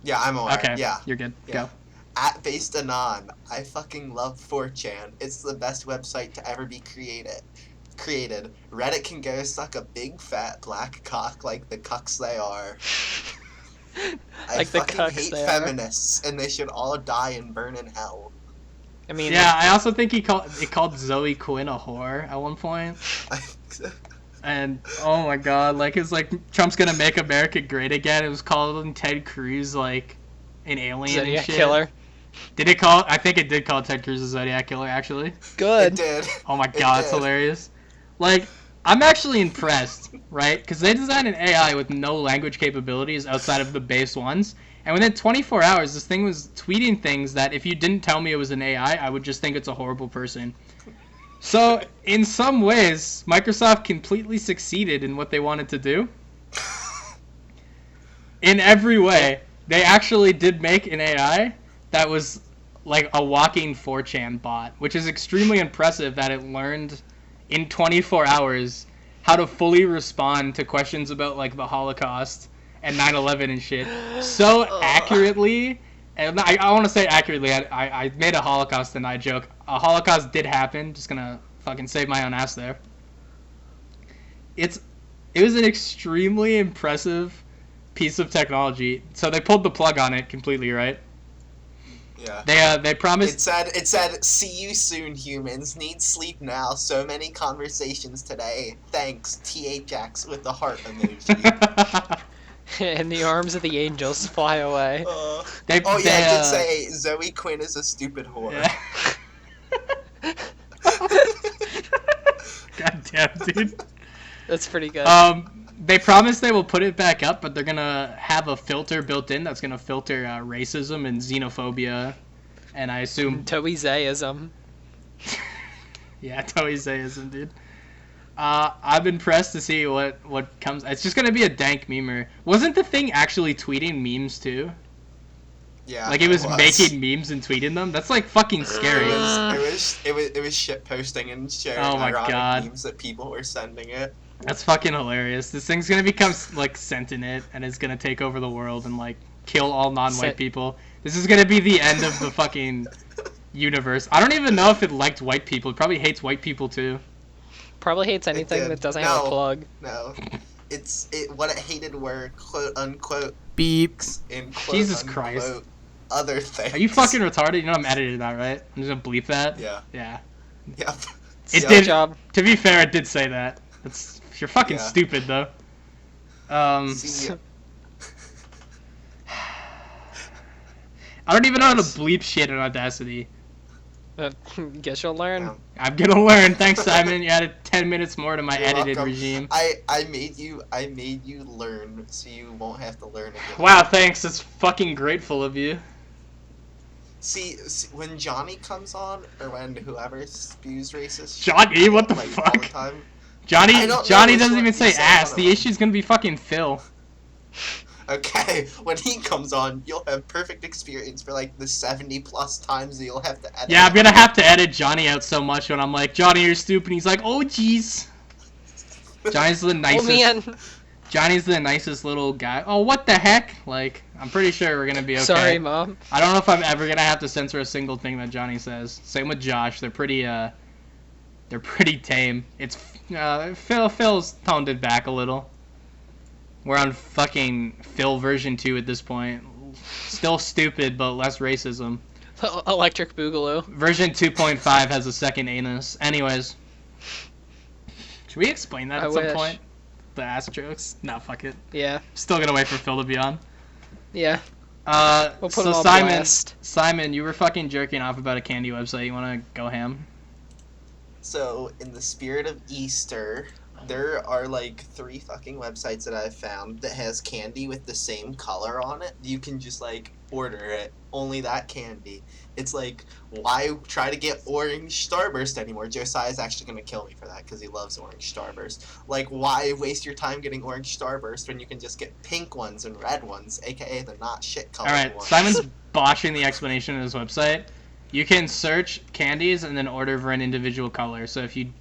I'm aware. Okay. Yeah. You're good. Yeah. Go. At Based Anon, I fucking love 4chan. It's the best website to ever be created. Reddit can go suck a big fat black cock like the cucks they are. I fucking hate feminists, and they should all die and burn in hell. I mean, yeah, I also think he called Zoe Quinn a whore at one point. And oh my god, his Trump's gonna make America great again. It was calling Ted Cruz an alien Zodiac and shit. killer. Did it call? I think it did call Ted Cruz a Zodiac killer. Actually. Good. It did. Oh my god, it's hilarious. I'm actually impressed, right? Because they designed an AI with no language capabilities outside of the base ones. And within 24 hours, this thing was tweeting things that if you didn't tell me it was an AI, I would just think it's a horrible person. So, in some ways, Microsoft completely succeeded in what they wanted to do. In every way, they actually did make an AI that was like a walking 4chan bot, which is extremely impressive that it learned in 24 hours how to fully respond to questions about like the Holocaust and 9/11 and shit so accurately. And I want to say accurately. I made a Holocaust deny joke. A Holocaust did happen. Just gonna fucking save my own ass there. It was an extremely impressive piece of technology. So they pulled the plug on it completely, right? Yeah. They promised. It said, "See you soon, humans. Need sleep now. So many conversations today. Thanks, THX with the heart emoji." In the arms of the angels, fly away. They, I they, did say Zoe Quinn is a stupid whore. Yeah. God damn, dude. That's pretty good. They promise they will put it back up, but they're gonna have a filter built in that's gonna filter racism and xenophobia, and I assume Toeizeism. yeah, Toeizeism, dude. I'm impressed to see what comes. It's just gonna be a dank memer. Wasn't the thing actually tweeting memes too? Yeah, Like it was making memes and tweeting them. That's like fucking scary. It was shit posting and sharing Oh my ironic God. memes that people were sending it. That's fucking hilarious. This thing's gonna become like sentient and it's gonna take over the world and like kill all non-white people. This is gonna be the end of the fucking universe. I don't even know if it liked white people. It probably hates white people too. Probably hates anything that doesn't have a plug. No. What it hated were quote unquote Beeps. in quote Jesus unquote Christ. other things. Are you fucking retarded? You know I'm editing that, right? I'm just gonna bleep that. Yeah. Yeah. Yep. It Good did. job. To be fair, it did say that. You're fucking Yeah. stupid though. See, I don't even know how to bleep shit in Audacity. Guess you'll learn. Yeah. I'm gonna learn. Thanks, Simon. You added 10 minutes more to my You're edited welcome. regime. I made you learn so you won't have to learn again. Wow, thanks. That's fucking grateful of you. See, when Johnny comes on, or when whoever spews racist Johnny, what the like, fuck? all the time. Johnny I don't know Johnny which doesn't one even you say said ass. one The of issue's gonna be fucking Phil. Okay, when he comes on, you'll have perfect experience for like the 70 plus times that you'll have to edit. Yeah, I'm gonna have to edit Johnny out so much when I'm like, Johnny, you're stupid. He's like, oh jeez. Johnny's the nicest. Oh man. Johnny's the nicest little guy. Oh, what the heck? Like, I'm pretty sure we're gonna be okay. Sorry, Mom. I don't know if I'm ever gonna have to censor a single thing that Johnny says. Same with Josh. They're pretty tame. It's Phil's toned it back a little. We're on fucking Phil version 2 at this point. Still stupid, but less racism. Electric Boogaloo. Version 2.5 has a second anus. Anyways, should we explain that at some point? The ass jokes? No, fuck it. Yeah. Still gonna wait for Phil to be on. Yeah. We'll put So him on Simon, blast. Simon, you were fucking jerking off about a candy website. You wanna go ham? So, in the spirit of Easter, there are like 3 fucking websites that I've found that has candy with the same color on it. You can just like order it, only that candy. It's like, why try to get orange Starburst anymore? Josiah's actually gonna kill me for that because he loves orange Starburst. Like, why waste your time getting orange Starburst when you can just get pink ones and red ones, aka the not shit colored Alright, ones? Simon's botching the explanation of his website. You can search candies and then order for an individual color. So if you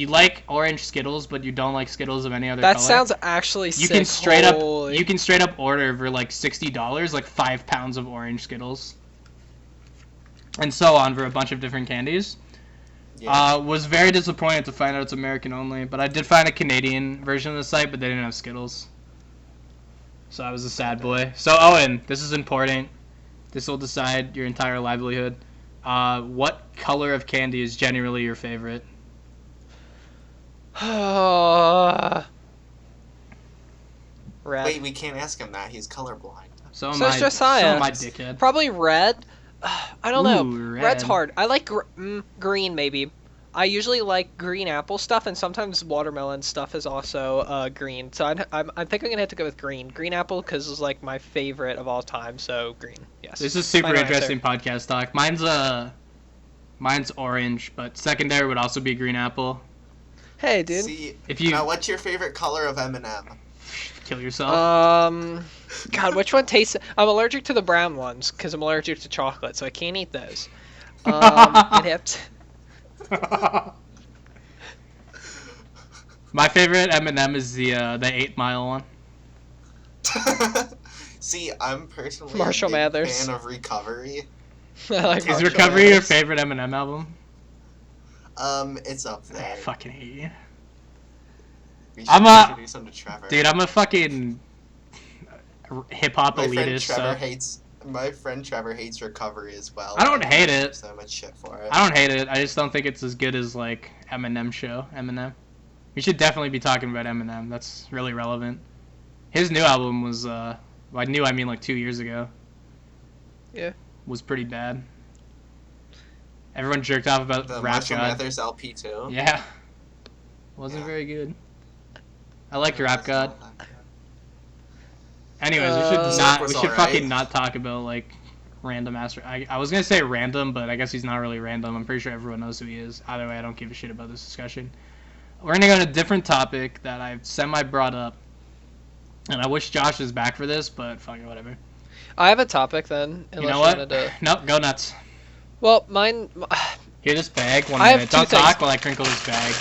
like orange Skittles but you don't like Skittles of any other color, That sounds actually sick. you can straight up order for like $60 like 5 pounds of orange Skittles. And so on for a bunch of different candies. Yeah. Was very disappointed to find out it's American only, but I did find a Canadian version of the site, but they didn't have Skittles. So I was a sad boy. So Owen, this is important. This will decide your entire livelihood. What color of candy is generally your favorite? Red. Wait, we can't ask him that. He's colorblind. So am So is I. Josiah. So am I, dickhead. Probably red. I don't know. Ooh, Red's red. hard. I like green maybe. I usually like green apple stuff, and sometimes watermelon stuff is also green. So I think I'm gonna have to go with green. Green apple because it's like my favorite of all time. So green. Yes. This is super Final interesting podcast talk. Mine's Mine's orange, but secondary would also be green apple. Hey, dude. See, If you now what's your favorite color of M&M? kill yourself. God, which one tastes? I'm allergic to the brown ones because I'm allergic to chocolate, so I can't eat those. I'd have to. My favorite M&M is the 8 Mile one. See, I'm personally Marshall a big Mathers. fan of Recovery. I like Is Marshall Recovery your Mathers. favorite M&M album? It's up I there. fucking hate you. We should I'm a- introduce him to Trevor. Dude, I'm a fucking hip-hop my friend elitist, Trevor so... hates. My friend Trevor hates Recovery as well. I don't and hate he it. gives so much shit for it. I don't hate it. I just don't think it's as good as, like, Eminem show. Eminem. We should definitely be talking about Eminem. That's really relevant. His new album was, I mean like 2 years ago. Yeah. Was pretty bad. Everyone jerked off about The Rap Marshall God. Mathers LP too. Yeah. Wasn't Yeah. very good. I liked No, Rap it's God. not that good. Anyways, we Zip was should alright. fucking not talk about, like, random ass. I was gonna say random, but I guess he's not really random. I'm pretty sure everyone knows who he is. Either way, I don't give a shit about this discussion. We're gonna go on a different topic that I've semi brought up, and I wish Josh was back for this, but fuck it, whatever. I have a topic then. You unless know what? wanted to- Nope, go nuts. Well, mine. Hear this bag? One I have minute. two Don't talk things. while I crinkle this bag.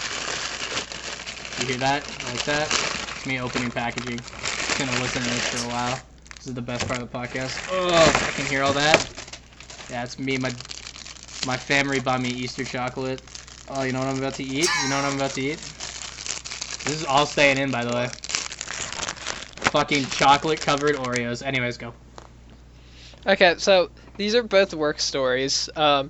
You hear that? Like that? It's me opening packaging. Just gonna listen to this for a while. This is the best part of the podcast. Oh, I can hear all that. Yeah, it's me. My family bought me Easter chocolate. Oh, you know what I'm about to eat? You know what I'm about to eat? This is all staying in, by the way. Fucking chocolate covered Oreos. Anyways, go. Okay, so these are both work stories. I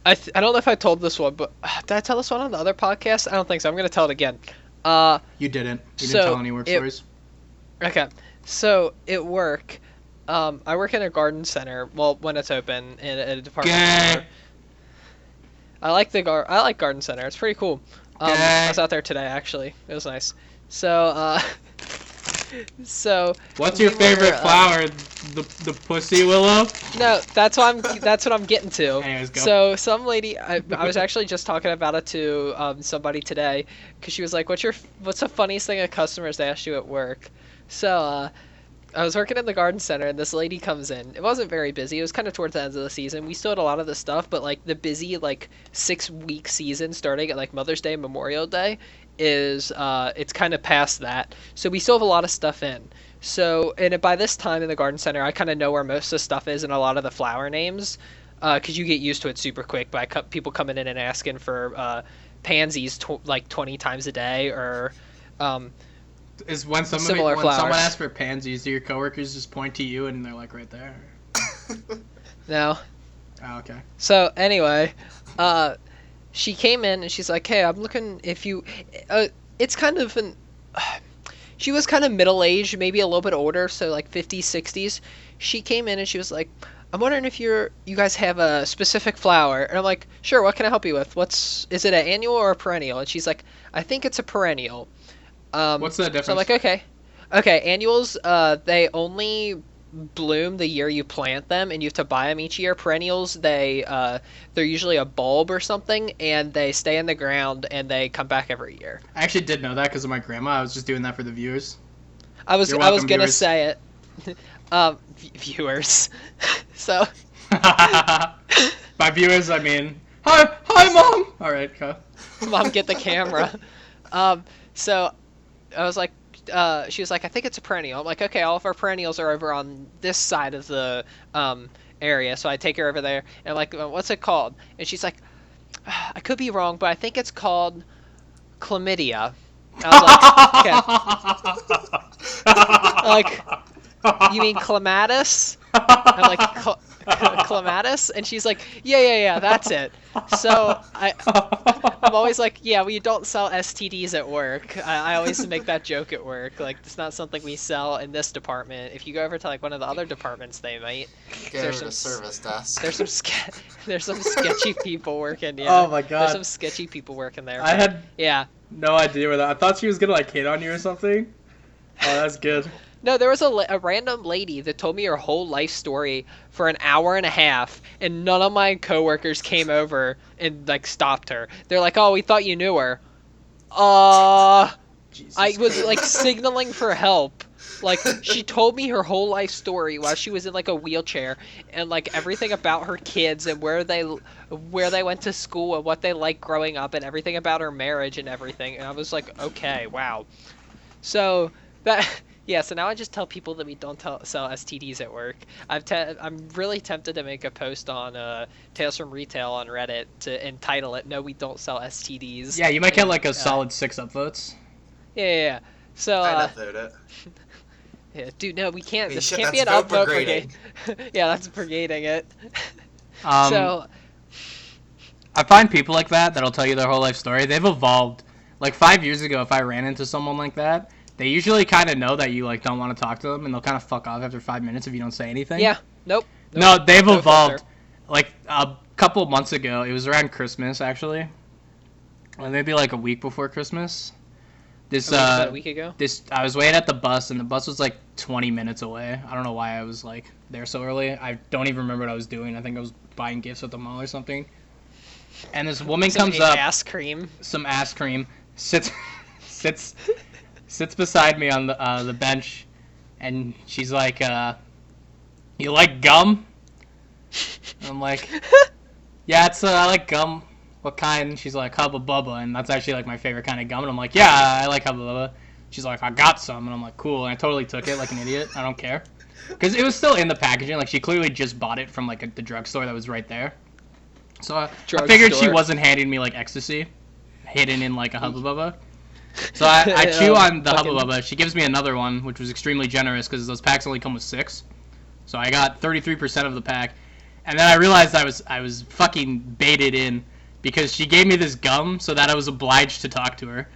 don't know if I told this one, but did I tell this one on the other podcast? I don't think so. I'm gonna tell it again. You didn't. You So, didn't tell any work it- stories. Okay, so at work, I work in a garden center. Well, when it's open in a department Gay. store. I like garden center. It's pretty cool. Gay. I was out there today actually. It was nice. So, so What's we your favorite were, flower? The pussy willow? No, that's what I'm getting to. Anyways, go. So some lady, I was actually just talking about it to somebody today, because she was like, "What's the funniest thing a customer's asked you at work?" So I was working in the garden center, and this lady comes in. It wasn't very busy. It was kind of towards the end of the season. We still had a lot of the stuff, but like the busy 6-week season starting at like Mother's Day, Memorial Day is it's kind of past that. So we still have a lot of stuff in. So, and by this time in the garden center, I kind of know where most of the stuff is and a lot of the flower names, because you get used to it super quick by people coming in and asking for pansies 20 times a day, or Is when Similar someone flowers. asks for pansies, do your coworkers just point to you and they're like right there? no. Oh, okay. So anyway, she came in and she's like, "Hey, I'm looking if you." It's kind of an. She was kind of middle aged, maybe a little bit older, so like 50s, 60s. She came in and she was like, "I'm wondering if you guys have a specific flower." And I'm like, "Sure. What can I help you with? Is it an annual or a perennial?" And she's like, "I think it's a perennial." What's the difference? So I'm like, okay. Annuals, they only bloom the year you plant them, and you have to buy them each year. Perennials, they're usually a bulb or something, and they stay in the ground and they come back every year. I actually did know that because of my grandma. I was just doing that for the viewers. I was You're gonna welcome, viewers. say it. Viewers. So By viewers, I mean, hi, mom. All right, go. Mom, get the camera. So I was like, she was like, "I think it's a perennial." I'm like, "Okay, all of our perennials are over on this side of the area." So I take her over there, and I'm like, "What's it called?" And she's like, "I could be wrong, but I think it's called chlamydia." I was like, "You mean clematis?" I'm like, "Clematis?" And she's like, yeah, that's it. So I'm always like, "Yeah, we don't sell STDs at work." I always make that joke at work. Like, it's not something we sell in this department. If you go over to like one of the other departments, they might. Get over to service desk. There's some sketchy people working. Yeah. Oh my God. There's some sketchy people working there. I had Yeah. no idea where that. I thought she was gonna like hit on you or something. Oh, that's good. No, there was a random lady that told me her whole life story for an hour and a half, and none of my coworkers came over and like stopped her. They're like, "Oh, we thought you knew her." Jesus I was Christ. like signaling for help. Like she told me her whole life story while she was in like a wheelchair, and like everything about her kids and where they went to school and what they liked growing up and everything about her marriage and everything. And I was like, okay, wow. So that yeah. So now I just tell people that we don't sell STDs at work. I'm really tempted to make a post on Tales from Retail on Reddit to entitle it "No, we don't sell STDs." Yeah, you might get And, like a solid 6 upvotes. yeah. So I'd upvote it. yeah, dude, no, we can't. Holy This shit, can't be an that's vote upvote brigading. brigade. Yeah, that's brigading it. Um, So I find people like that'll tell you their whole life story. They've evolved. Like 5 years ago, if I ran into someone like that, they usually kind of know that you like don't want to talk to them, and they'll kind of fuck off after 5 minutes if you don't say anything. yeah, nope. No, they've no evolved. filter. Like a couple months ago, it was around Christmas actually, or maybe like a week before Christmas. A week ago. I was waiting at the bus, and the bus was like 20 minutes away. I don't know why I was like there so early. I don't even remember what I was doing. I think I was buying gifts at the mall or something. And this woman comes up, Ass cream. some ass cream, sits beside me on the bench, and she's like, "You like gum?" And I'm like, "Yeah, I like gum. What kind?" And she's like, Hubba Bubba, and that's actually like my favorite kind of gum. And I'm like, "Yeah, I like Hubba Bubba." She's like, "I got some," and I'm like, "Cool." And I totally took it like an idiot. I don't care, because it was still in the packaging. Like she clearly just bought it from like the drugstore that was right there. So I figured she wasn't handing me like ecstasy, hidden in like a Hubba Bubba. So I chew on the Hubba Bubba. She gives me another one, which was extremely generous because those packs only come with 6. So I got 33% of the pack, and then I realized I was fucking baited in because she gave me this gum so that I was obliged to talk to her.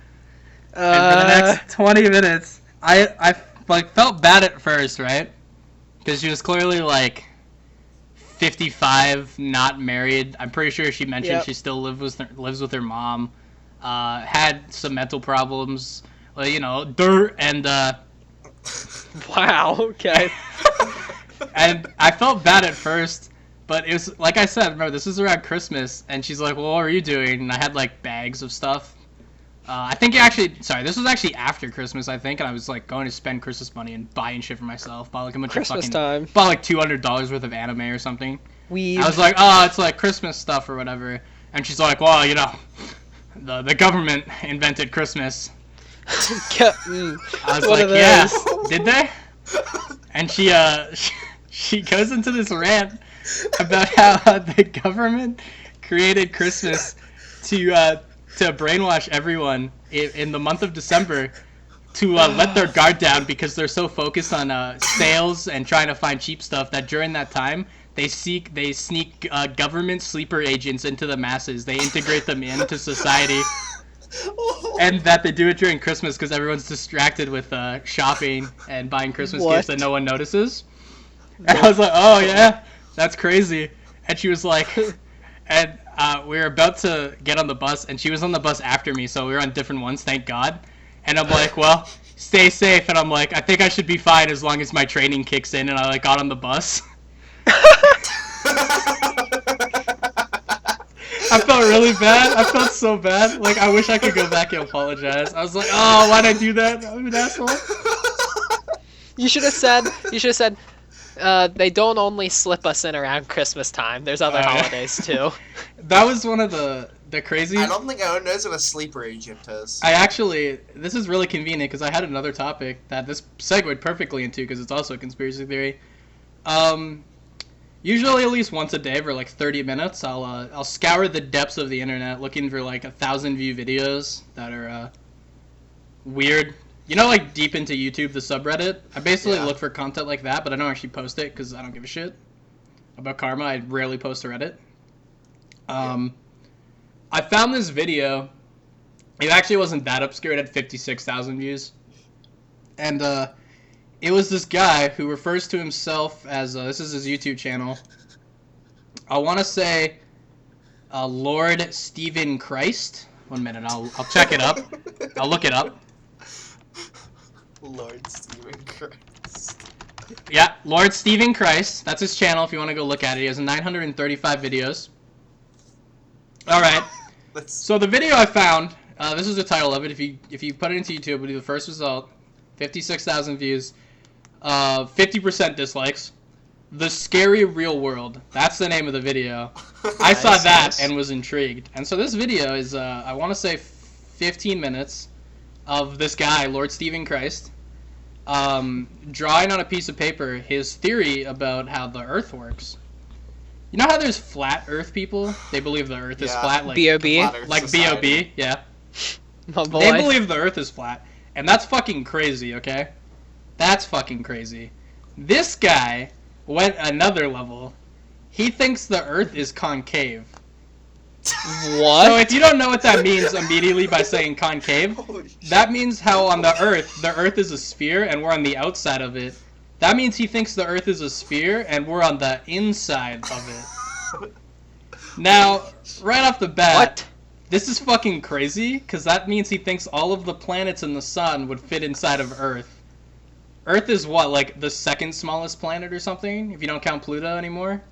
And for the next 20 minutes, I like felt bad at first, right? Because she was clearly like 55, not married. I'm pretty sure she mentioned she still lives with her mom. Had some mental problems, you know, dirt and Wow. Okay. and I felt bad at first, but it was like I said, remember this was around Christmas, and she's like, "Well, what are you doing?" And I had like bags of stuff. I think this was actually after Christmas, I think, and I was like going to spend Christmas money and buying shit for myself. Bought like a bunch Christmas of time. bought like $200 worth of anime or something. We. I was like, "Oh, it's like Christmas stuff or whatever," and she's like, "Well, you know, the government invented Christmas." I was like, "Yeah, did they?" And she goes into this rant about how the government created Christmas to brainwash everyone in the month of December to let their guard down because they're so focused on sales and trying to find cheap stuff that during that time they sneak government sleeper agents into the masses. They integrate them into society. And that they do it during Christmas because everyone's distracted with shopping and buying Christmas gifts that no one notices. And I was like, "Oh yeah, that's crazy." And she was like, and we were about to get on the bus, and she was on the bus after me, so we were on different ones, thank God. And I'm like, "Well, stay safe." And I'm like, "I think I should be fine as long as my training kicks in." And I like got on the bus. I felt really bad. I felt so bad. Like, I wish I could go back and apologize. I was like, "Oh, why'd I do that? I'm an asshole." You should have said. They don't only slip us in around Christmas time. There's other holidays too. That was one of the crazy. I don't think Owen knows what a sleeper agent is. This is really convenient because I had another topic that this segued perfectly into because it's also a conspiracy theory. Usually at least once a day for like 30 minutes, I'll scour the depths of the internet looking for like 1,000 view videos that are weird. You know, like deep into YouTube, the subreddit? I basically look for content like that, but I don't actually post it because I don't give a shit about karma. I rarely post to Reddit. I found this video. It actually wasn't that obscure. It had 56,000 views. And it was this guy who refers to himself as, this is his YouTube channel. I want to say Lord Stephen Christ. 1 minute, I'll check it up. I'll look it up. Lord Stephen Christ. Yeah, Lord Stephen Christ. That's his channel if you want to go look at it. He has 935 videos. Alright. So the video I found, this is the title of it. If you put it into YouTube, it'll be the first result. 56,000 views. 50% dislikes. The Scary Real World. That's the name of the video. I saw that and was intrigued. And so this video is, I want to say 15 minutes of this guy, Lord Stephen Christ, drawing on a piece of paper his theory about how the Earth works. You know how there's flat Earth people? They believe the Earth is flat, like B.O.B. Like B.O.B. Yeah. Oh boy. They believe the Earth is flat, and that's fucking crazy. Okay, that's fucking crazy. This guy went another level. He thinks the Earth is concave. What? So if you don't know what that means immediately by saying concave, that means how on the Earth is a sphere and we're on the outside of it. That means he thinks the Earth is a sphere and we're on the inside of it. Now, right off the bat, What? this is fucking crazy, because that means he thinks all of the planets in the sun would fit inside of Earth. Earth is what, like the second smallest planet or something, if you don't count Pluto anymore?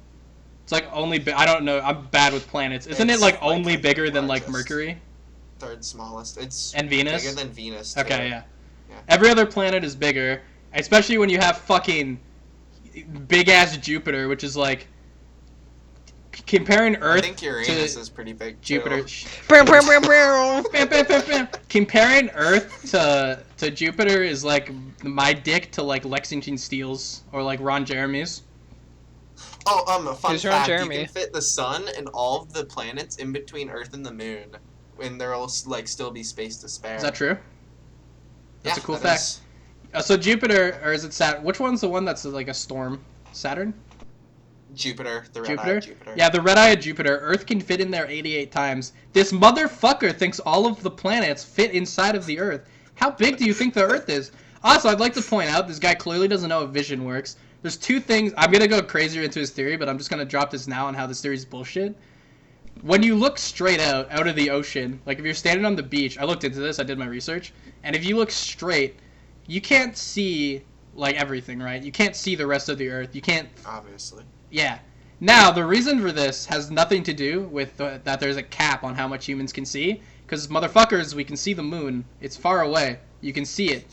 It's like only, I don't know, I'm bad with planets. Isn't it like only bigger than like Mercury? Third smallest. It's And Venus? bigger than Venus, too. Okay, yeah. Yeah. Every other planet is bigger, especially when you have fucking big-ass Jupiter, which is like, comparing Earth I think Uranus to is pretty big, too. Jupiter. Bam, bam, bam, bam. Bam, bam, bam, bam. Comparing Earth to Jupiter is like my dick to like Lexington Steele's or like Ron Jeremy's. Oh, fun Who's Ron fact, Jeremy? you can fit the sun and all of the planets in between Earth and the moon, and there'll, like, still be space to spare. Is that true? That's Yeah, a cool that fact. is. So Jupiter, or is it Saturn? Which one's the one that's like a storm? Saturn? Jupiter, the Jupiter? red-eyed Jupiter. Yeah, the red-eyed Jupiter. Earth can fit in there 88 times. This motherfucker thinks all of the planets fit inside of the Earth. How big do you think the Earth is? Also, I'd like to point out, this guy clearly doesn't know how vision works. There's two things. I'm going to go crazier into his theory, but I'm just going to drop this now on how this theory is bullshit. When you look straight out of the ocean, like if you're standing on the beach, I looked into this, I did my research, and if you look straight, you can't see, like, everything, right? You can't see the rest of the Earth. You can't... Obviously. Yeah. Now, the reason for this has nothing to do with that there's a cap on how much humans can see, because, motherfuckers, we can see the moon. It's far away. You can see it.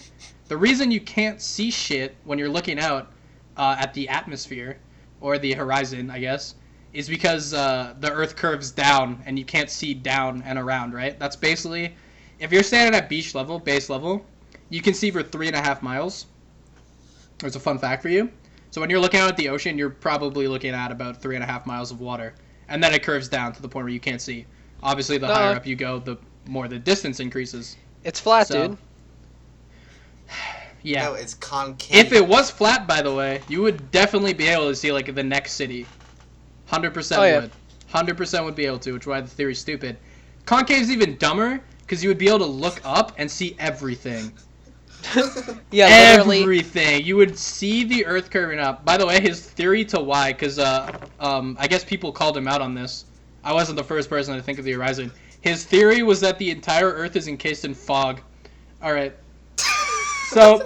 The reason you can't see shit when you're looking out at the atmosphere, or the horizon, I guess, is because the Earth curves down, and you can't see down and around, right? That's basically... If you're standing at beach level, base level, you can see for 3.5 miles. There's a fun fact for you. So when you're looking out at the ocean, you're probably looking at about 3.5 miles of water. And then it curves down to the point where you can't see. Obviously, the higher up you go, the more the distance increases. It's flat, So- dude. Yeah. No, it's concave. If it was flat, by the way, you would definitely be able to see, like, the next city. 100% Oh, yeah. would. 100% would be able to, which is why the theory's stupid. Concave's even dumber, because you would be able to look up and see everything. Yeah, literally. Everything. You would see the Earth curving up. By the way, his theory to why, because I guess people called him out on this. I wasn't the first person to think of the horizon. His theory was that the entire Earth is encased in fog. All right. So,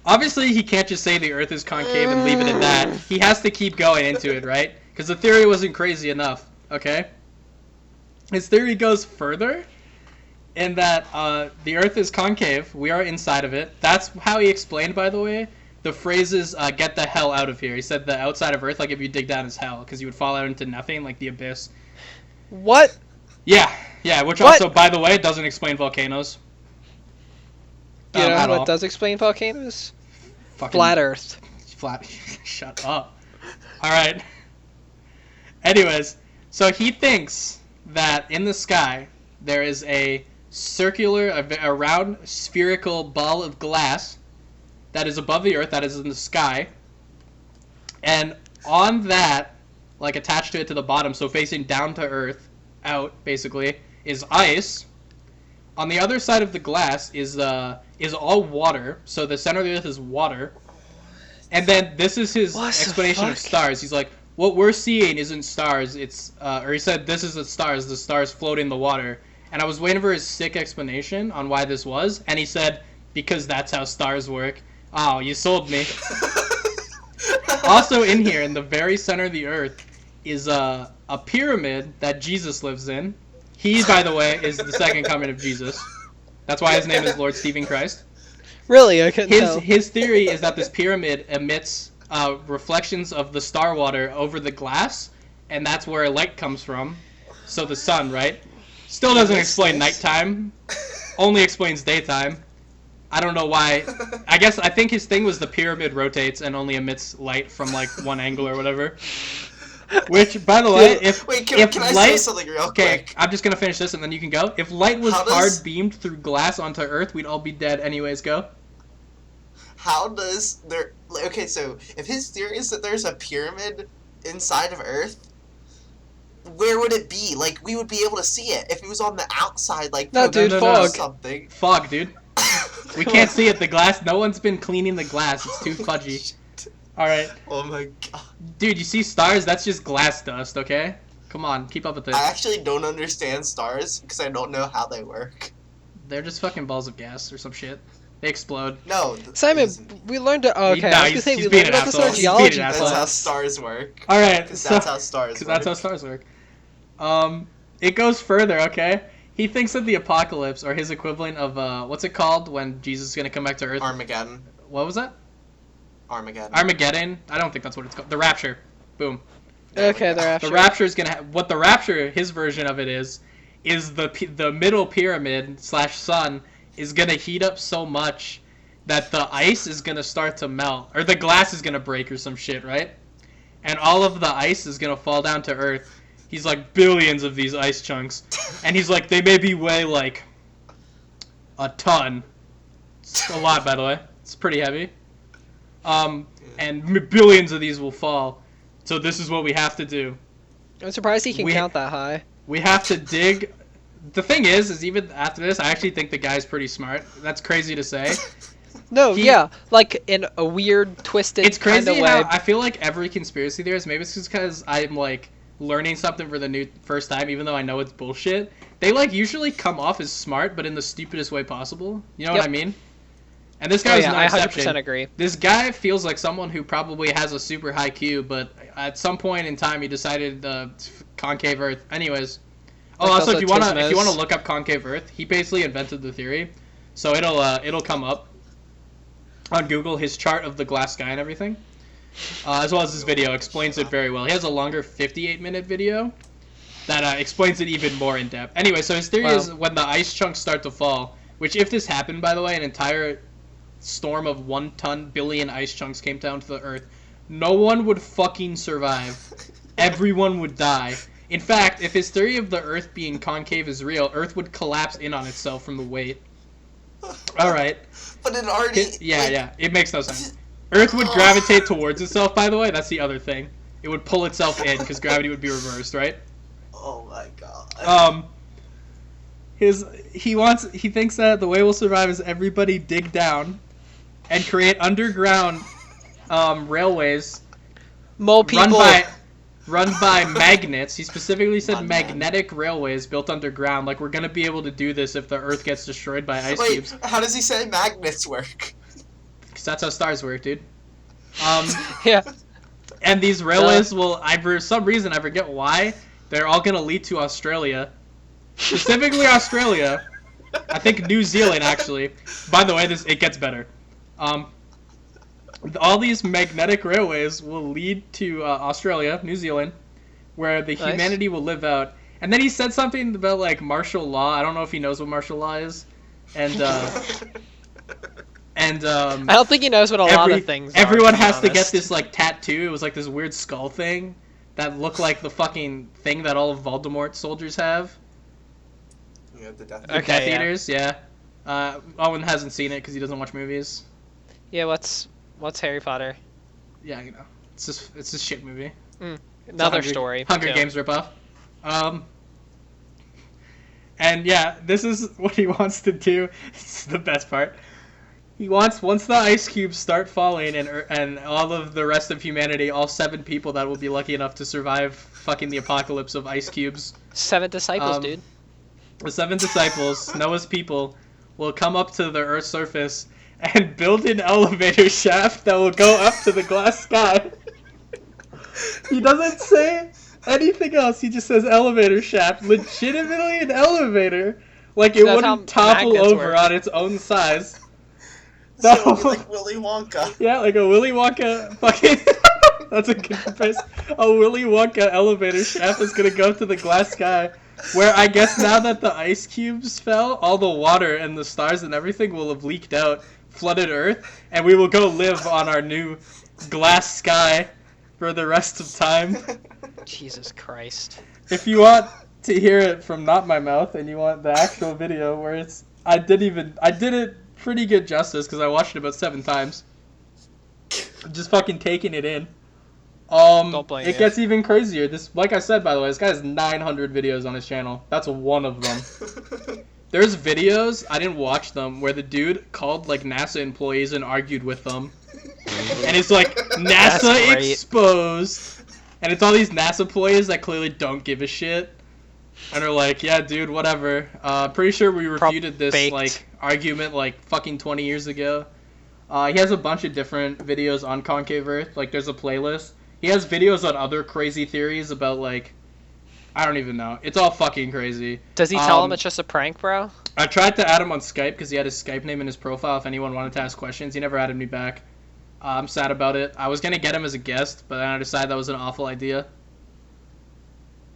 obviously, he can't just say the Earth is concave and leave it at that. He has to keep going into it, right? Because the theory wasn't crazy enough. Okay. His theory goes further. In that the Earth is concave, we are inside of it. That's how he explained, by the way, the phrases "get the hell out of here." He said the outside of Earth, like if you dig down, is hell, because you would fall out into nothing, like the abyss. What? Yeah, which What? also, by the way, doesn't explain volcanoes. You know at what all. does explain volcanoes? Fucking Flat Earth. Flat. Shut up. All right. Anyways, so he thinks that in the sky there is a circular, a round, spherical ball of glass that is above the Earth, that is in the sky, and on that, like attached to it to the bottom, so facing down to Earth, out basically, is ice. On the other side of the glass is all water, so the center of the Earth is water. And then this is his What the explanation of fuck? stars. He's like, what we're seeing isn't stars, it's, or he said, this is the stars float in the water. And I was waiting for his sick explanation on why this was, and he said, because that's how stars work. Oh, you sold me. Also in here, in the very center of the Earth, is a pyramid that Jesus lives in. He, by the way, is the second coming of Jesus. That's why his name is Lord Stephen Christ. Really, I couldn't tell. His theory is that this pyramid emits reflections of the star water over the glass, and that's where light comes from. So the sun, right? Still doesn't explain nighttime. Only explains daytime. I don't know why. I think his thing was the pyramid rotates and only emits light from like one angle or whatever. Which, by the way, if can I light, say something real okay, quick? I'm just gonna finish this and then you can go. If light was How does- hard beamed through glass onto Earth, we'd all be dead anyways. Go. How does there? Okay, so if his theory is that there's a pyramid inside of Earth, where would it be? Like, we would be able to see it if it was on the outside, like No, dude, fog. something. Fog, dude. We can't see it. The glass. No one's been cleaning the glass. It's too fudgy. All right, Oh my god! dude. You see stars? That's just glass dust. Okay. Come on, keep up with it. I actually don't understand stars because I don't know how they work. They're just fucking balls of gas or some shit. They explode. No, Simon, we learned it. Oh, okay, No, I was he's- gonna say he's we being learned an about this asshole. in He's being an geology asshole. that's how class. stars work. All right, Because so that's how stars because work. that's how stars work. It goes further. Okay, he thinks that the apocalypse or his equivalent of what's it called when Jesus is gonna come back to Earth? Armageddon. What was that? Armageddon. Armageddon? I don't think that's what it's called. The Rapture. Boom. Okay, they're after. The Rapture is gonna. What the Rapture, his version of it is the middle pyramid / sun is gonna heat up so much that the ice is gonna start to melt, or the glass is gonna break, or some shit, right? And all of the ice is gonna fall down to Earth. He's like billions of these ice chunks, and he's like they maybe weigh like a ton. It's a lot, by the way. It's pretty heavy. And billions of these will fall. So this is what we have to do. I'm surprised he can We- count that high. We have to dig. The thing is even after this, I actually think the guy's pretty smart. That's crazy to say. No, He- yeah, like in a weird, twisted It's kind crazy of way. how I feel like every conspiracy theorist, maybe it's just because I'm like learning something for the first time, even though I know it's bullshit. They like usually come off as smart, but in the stupidest way possible. You know what Yep. I mean? And this guy Oh is yeah, no I exception. 100% agree. This guy feels like someone who probably has a super high Q, but at some point in time he decided concave Earth. Anyways, Like also also if you wanna Tismas. look up concave Earth, he basically invented the theory, so it'll come up on Google, his chart of the glass sky and everything, as well as this video explains it very well. He has a longer 58-minute video that explains it even more in depth. Anyway, so his theory Wow. is when the ice chunks start to fall, which if this happened, by the way, an entire storm of 1 billion ice chunks came down to the Earth, no one would fucking survive. Everyone would die. In fact, if his theory of the Earth being concave is real, Earth would collapse in on itself from the weight. Alright. But it already. Yeah, it makes no sense. Earth would gravitate towards itself, by the way, that's the other thing. It would pull itself in, because gravity would be reversed, right? Oh my god. He thinks that the way we'll survive is everybody dig down and create underground railways Mole people. run by magnets. He specifically said Fun, magnetic railways built underground. Like we're gonna be able to do this if the Earth gets destroyed by ice Wait, cubes. how does he say magnets work? Because that's how stars work, dude. Yeah. And these railways for some reason, I forget why, they're all gonna lead to Australia. Specifically Australia. I think New Zealand, actually. By the way, it gets better. All these magnetic railways will lead to Australia, New Zealand, where the Nice. humanity will live out. And then he said something about, like, martial law. I don't know if he knows what martial law is. And, I don't think he knows what a lot of things are, everyone to be has to get honest. this like tattoo. It was like this weird skull thing that looked like the fucking thing that all of Voldemort's soldiers have. Yeah, the death. The Okay, Death yeah. Eaters, yeah. Owen hasn't seen it because he doesn't watch movies. Yeah, what's Harry Potter? Yeah, you know, it's a shit movie. It's a Another story. Hunger too. Games ripoff. And yeah, this is what he wants to do. It's the best part. He wants, once the ice cubes start falling and all of the rest of humanity, all 7 people that will be lucky enough to survive fucking the apocalypse of ice cubes, 7 disciples, Um, dude. the 7 disciples, Noah's people, will come up to the Earth's surface and build an elevator shaft that will go up to the glass sky. He doesn't say anything else. He just says elevator shaft. Legitimately an elevator. Like it That's how wouldn't topple magnets over work. on its own size. So it'll be No. like Willy Wonka. Yeah, like a Willy Wonka fucking... That's a good comparison. A Willy Wonka elevator shaft is gonna go up to the glass sky. Where I guess now that the ice cubes fell, all the water and the stars and everything will have leaked out, flooded Earth, and we will go live on our new glass sky for the rest of time. Jesus Christ. If you want to hear it from not my mouth and you want the actual video where it's... I did it pretty good justice because I watched it about 7 times. Just fucking taking it in. Don't blame It you. gets even crazier. This, like I said, by the way, this guy has 900 videos on his channel. That's one of them. There's videos, I didn't watch them, where the dude called like NASA employees and argued with them. And it's like, That's NASA great. exposed. And it's all these NASA employees that clearly don't give a shit. And are like, yeah, dude, whatever. Pretty sure we refuted this baked. like argument like fucking 20 years ago. He has a bunch of different videos on Concave Earth. Like, there's a playlist. He has videos on other crazy theories about, like, I don't even know. It's all fucking crazy. Does he tell him it's just a prank, bro? I tried to add him on Skype because he had his Skype name in his profile if anyone wanted to ask questions. He never added me back. I'm sad about it. I was going to get him as a guest, but then I decided that was an awful idea.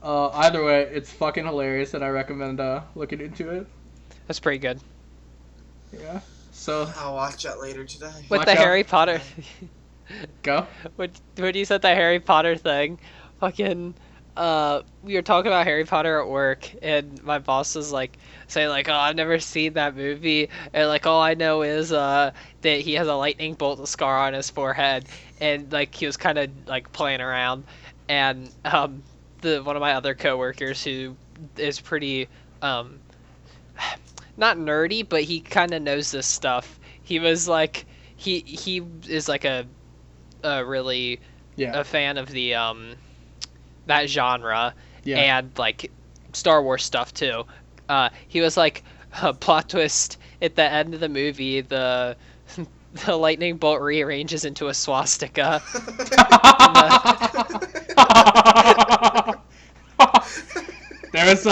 Either way, it's fucking hilarious, and I recommend looking into it. That's pretty good. Yeah. So, I'll watch that later today. With Watch the out. Harry Potter... go. when you said that Harry Potter thing, fucking, we were talking about Harry Potter at work, and my boss was like, saying like, oh, I've never seen that movie, and like, all I know is, that he has a lightning bolt scar on his forehead, and like, he was kind of like playing around, and, one of my other coworkers who is pretty, not nerdy, but he kind of knows this stuff, he was like, he is like a really Yeah. a fan of the that genre Yeah. and like Star Wars stuff too. He was like, plot twist at the end of the movie, the lightning bolt rearranges into a swastika. There was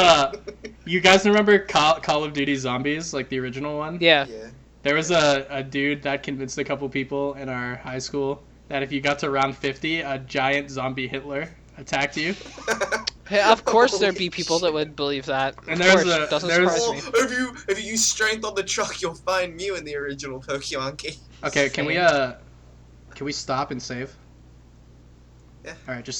you guys remember Call of Duty Zombies, like the original one? Yeah. Yeah. There was a dude that convinced a couple people in our high school that if you got to round 50, a giant zombie Hitler attacked you. Yeah, of course there'd be Holy people that would believe that. And Of there's course, a- doesn't there's- surprise me. Oh, if you use strength on the truck, you'll find Mew in the original Pokemon game. Okay, can we stop and save? Yeah. All right, just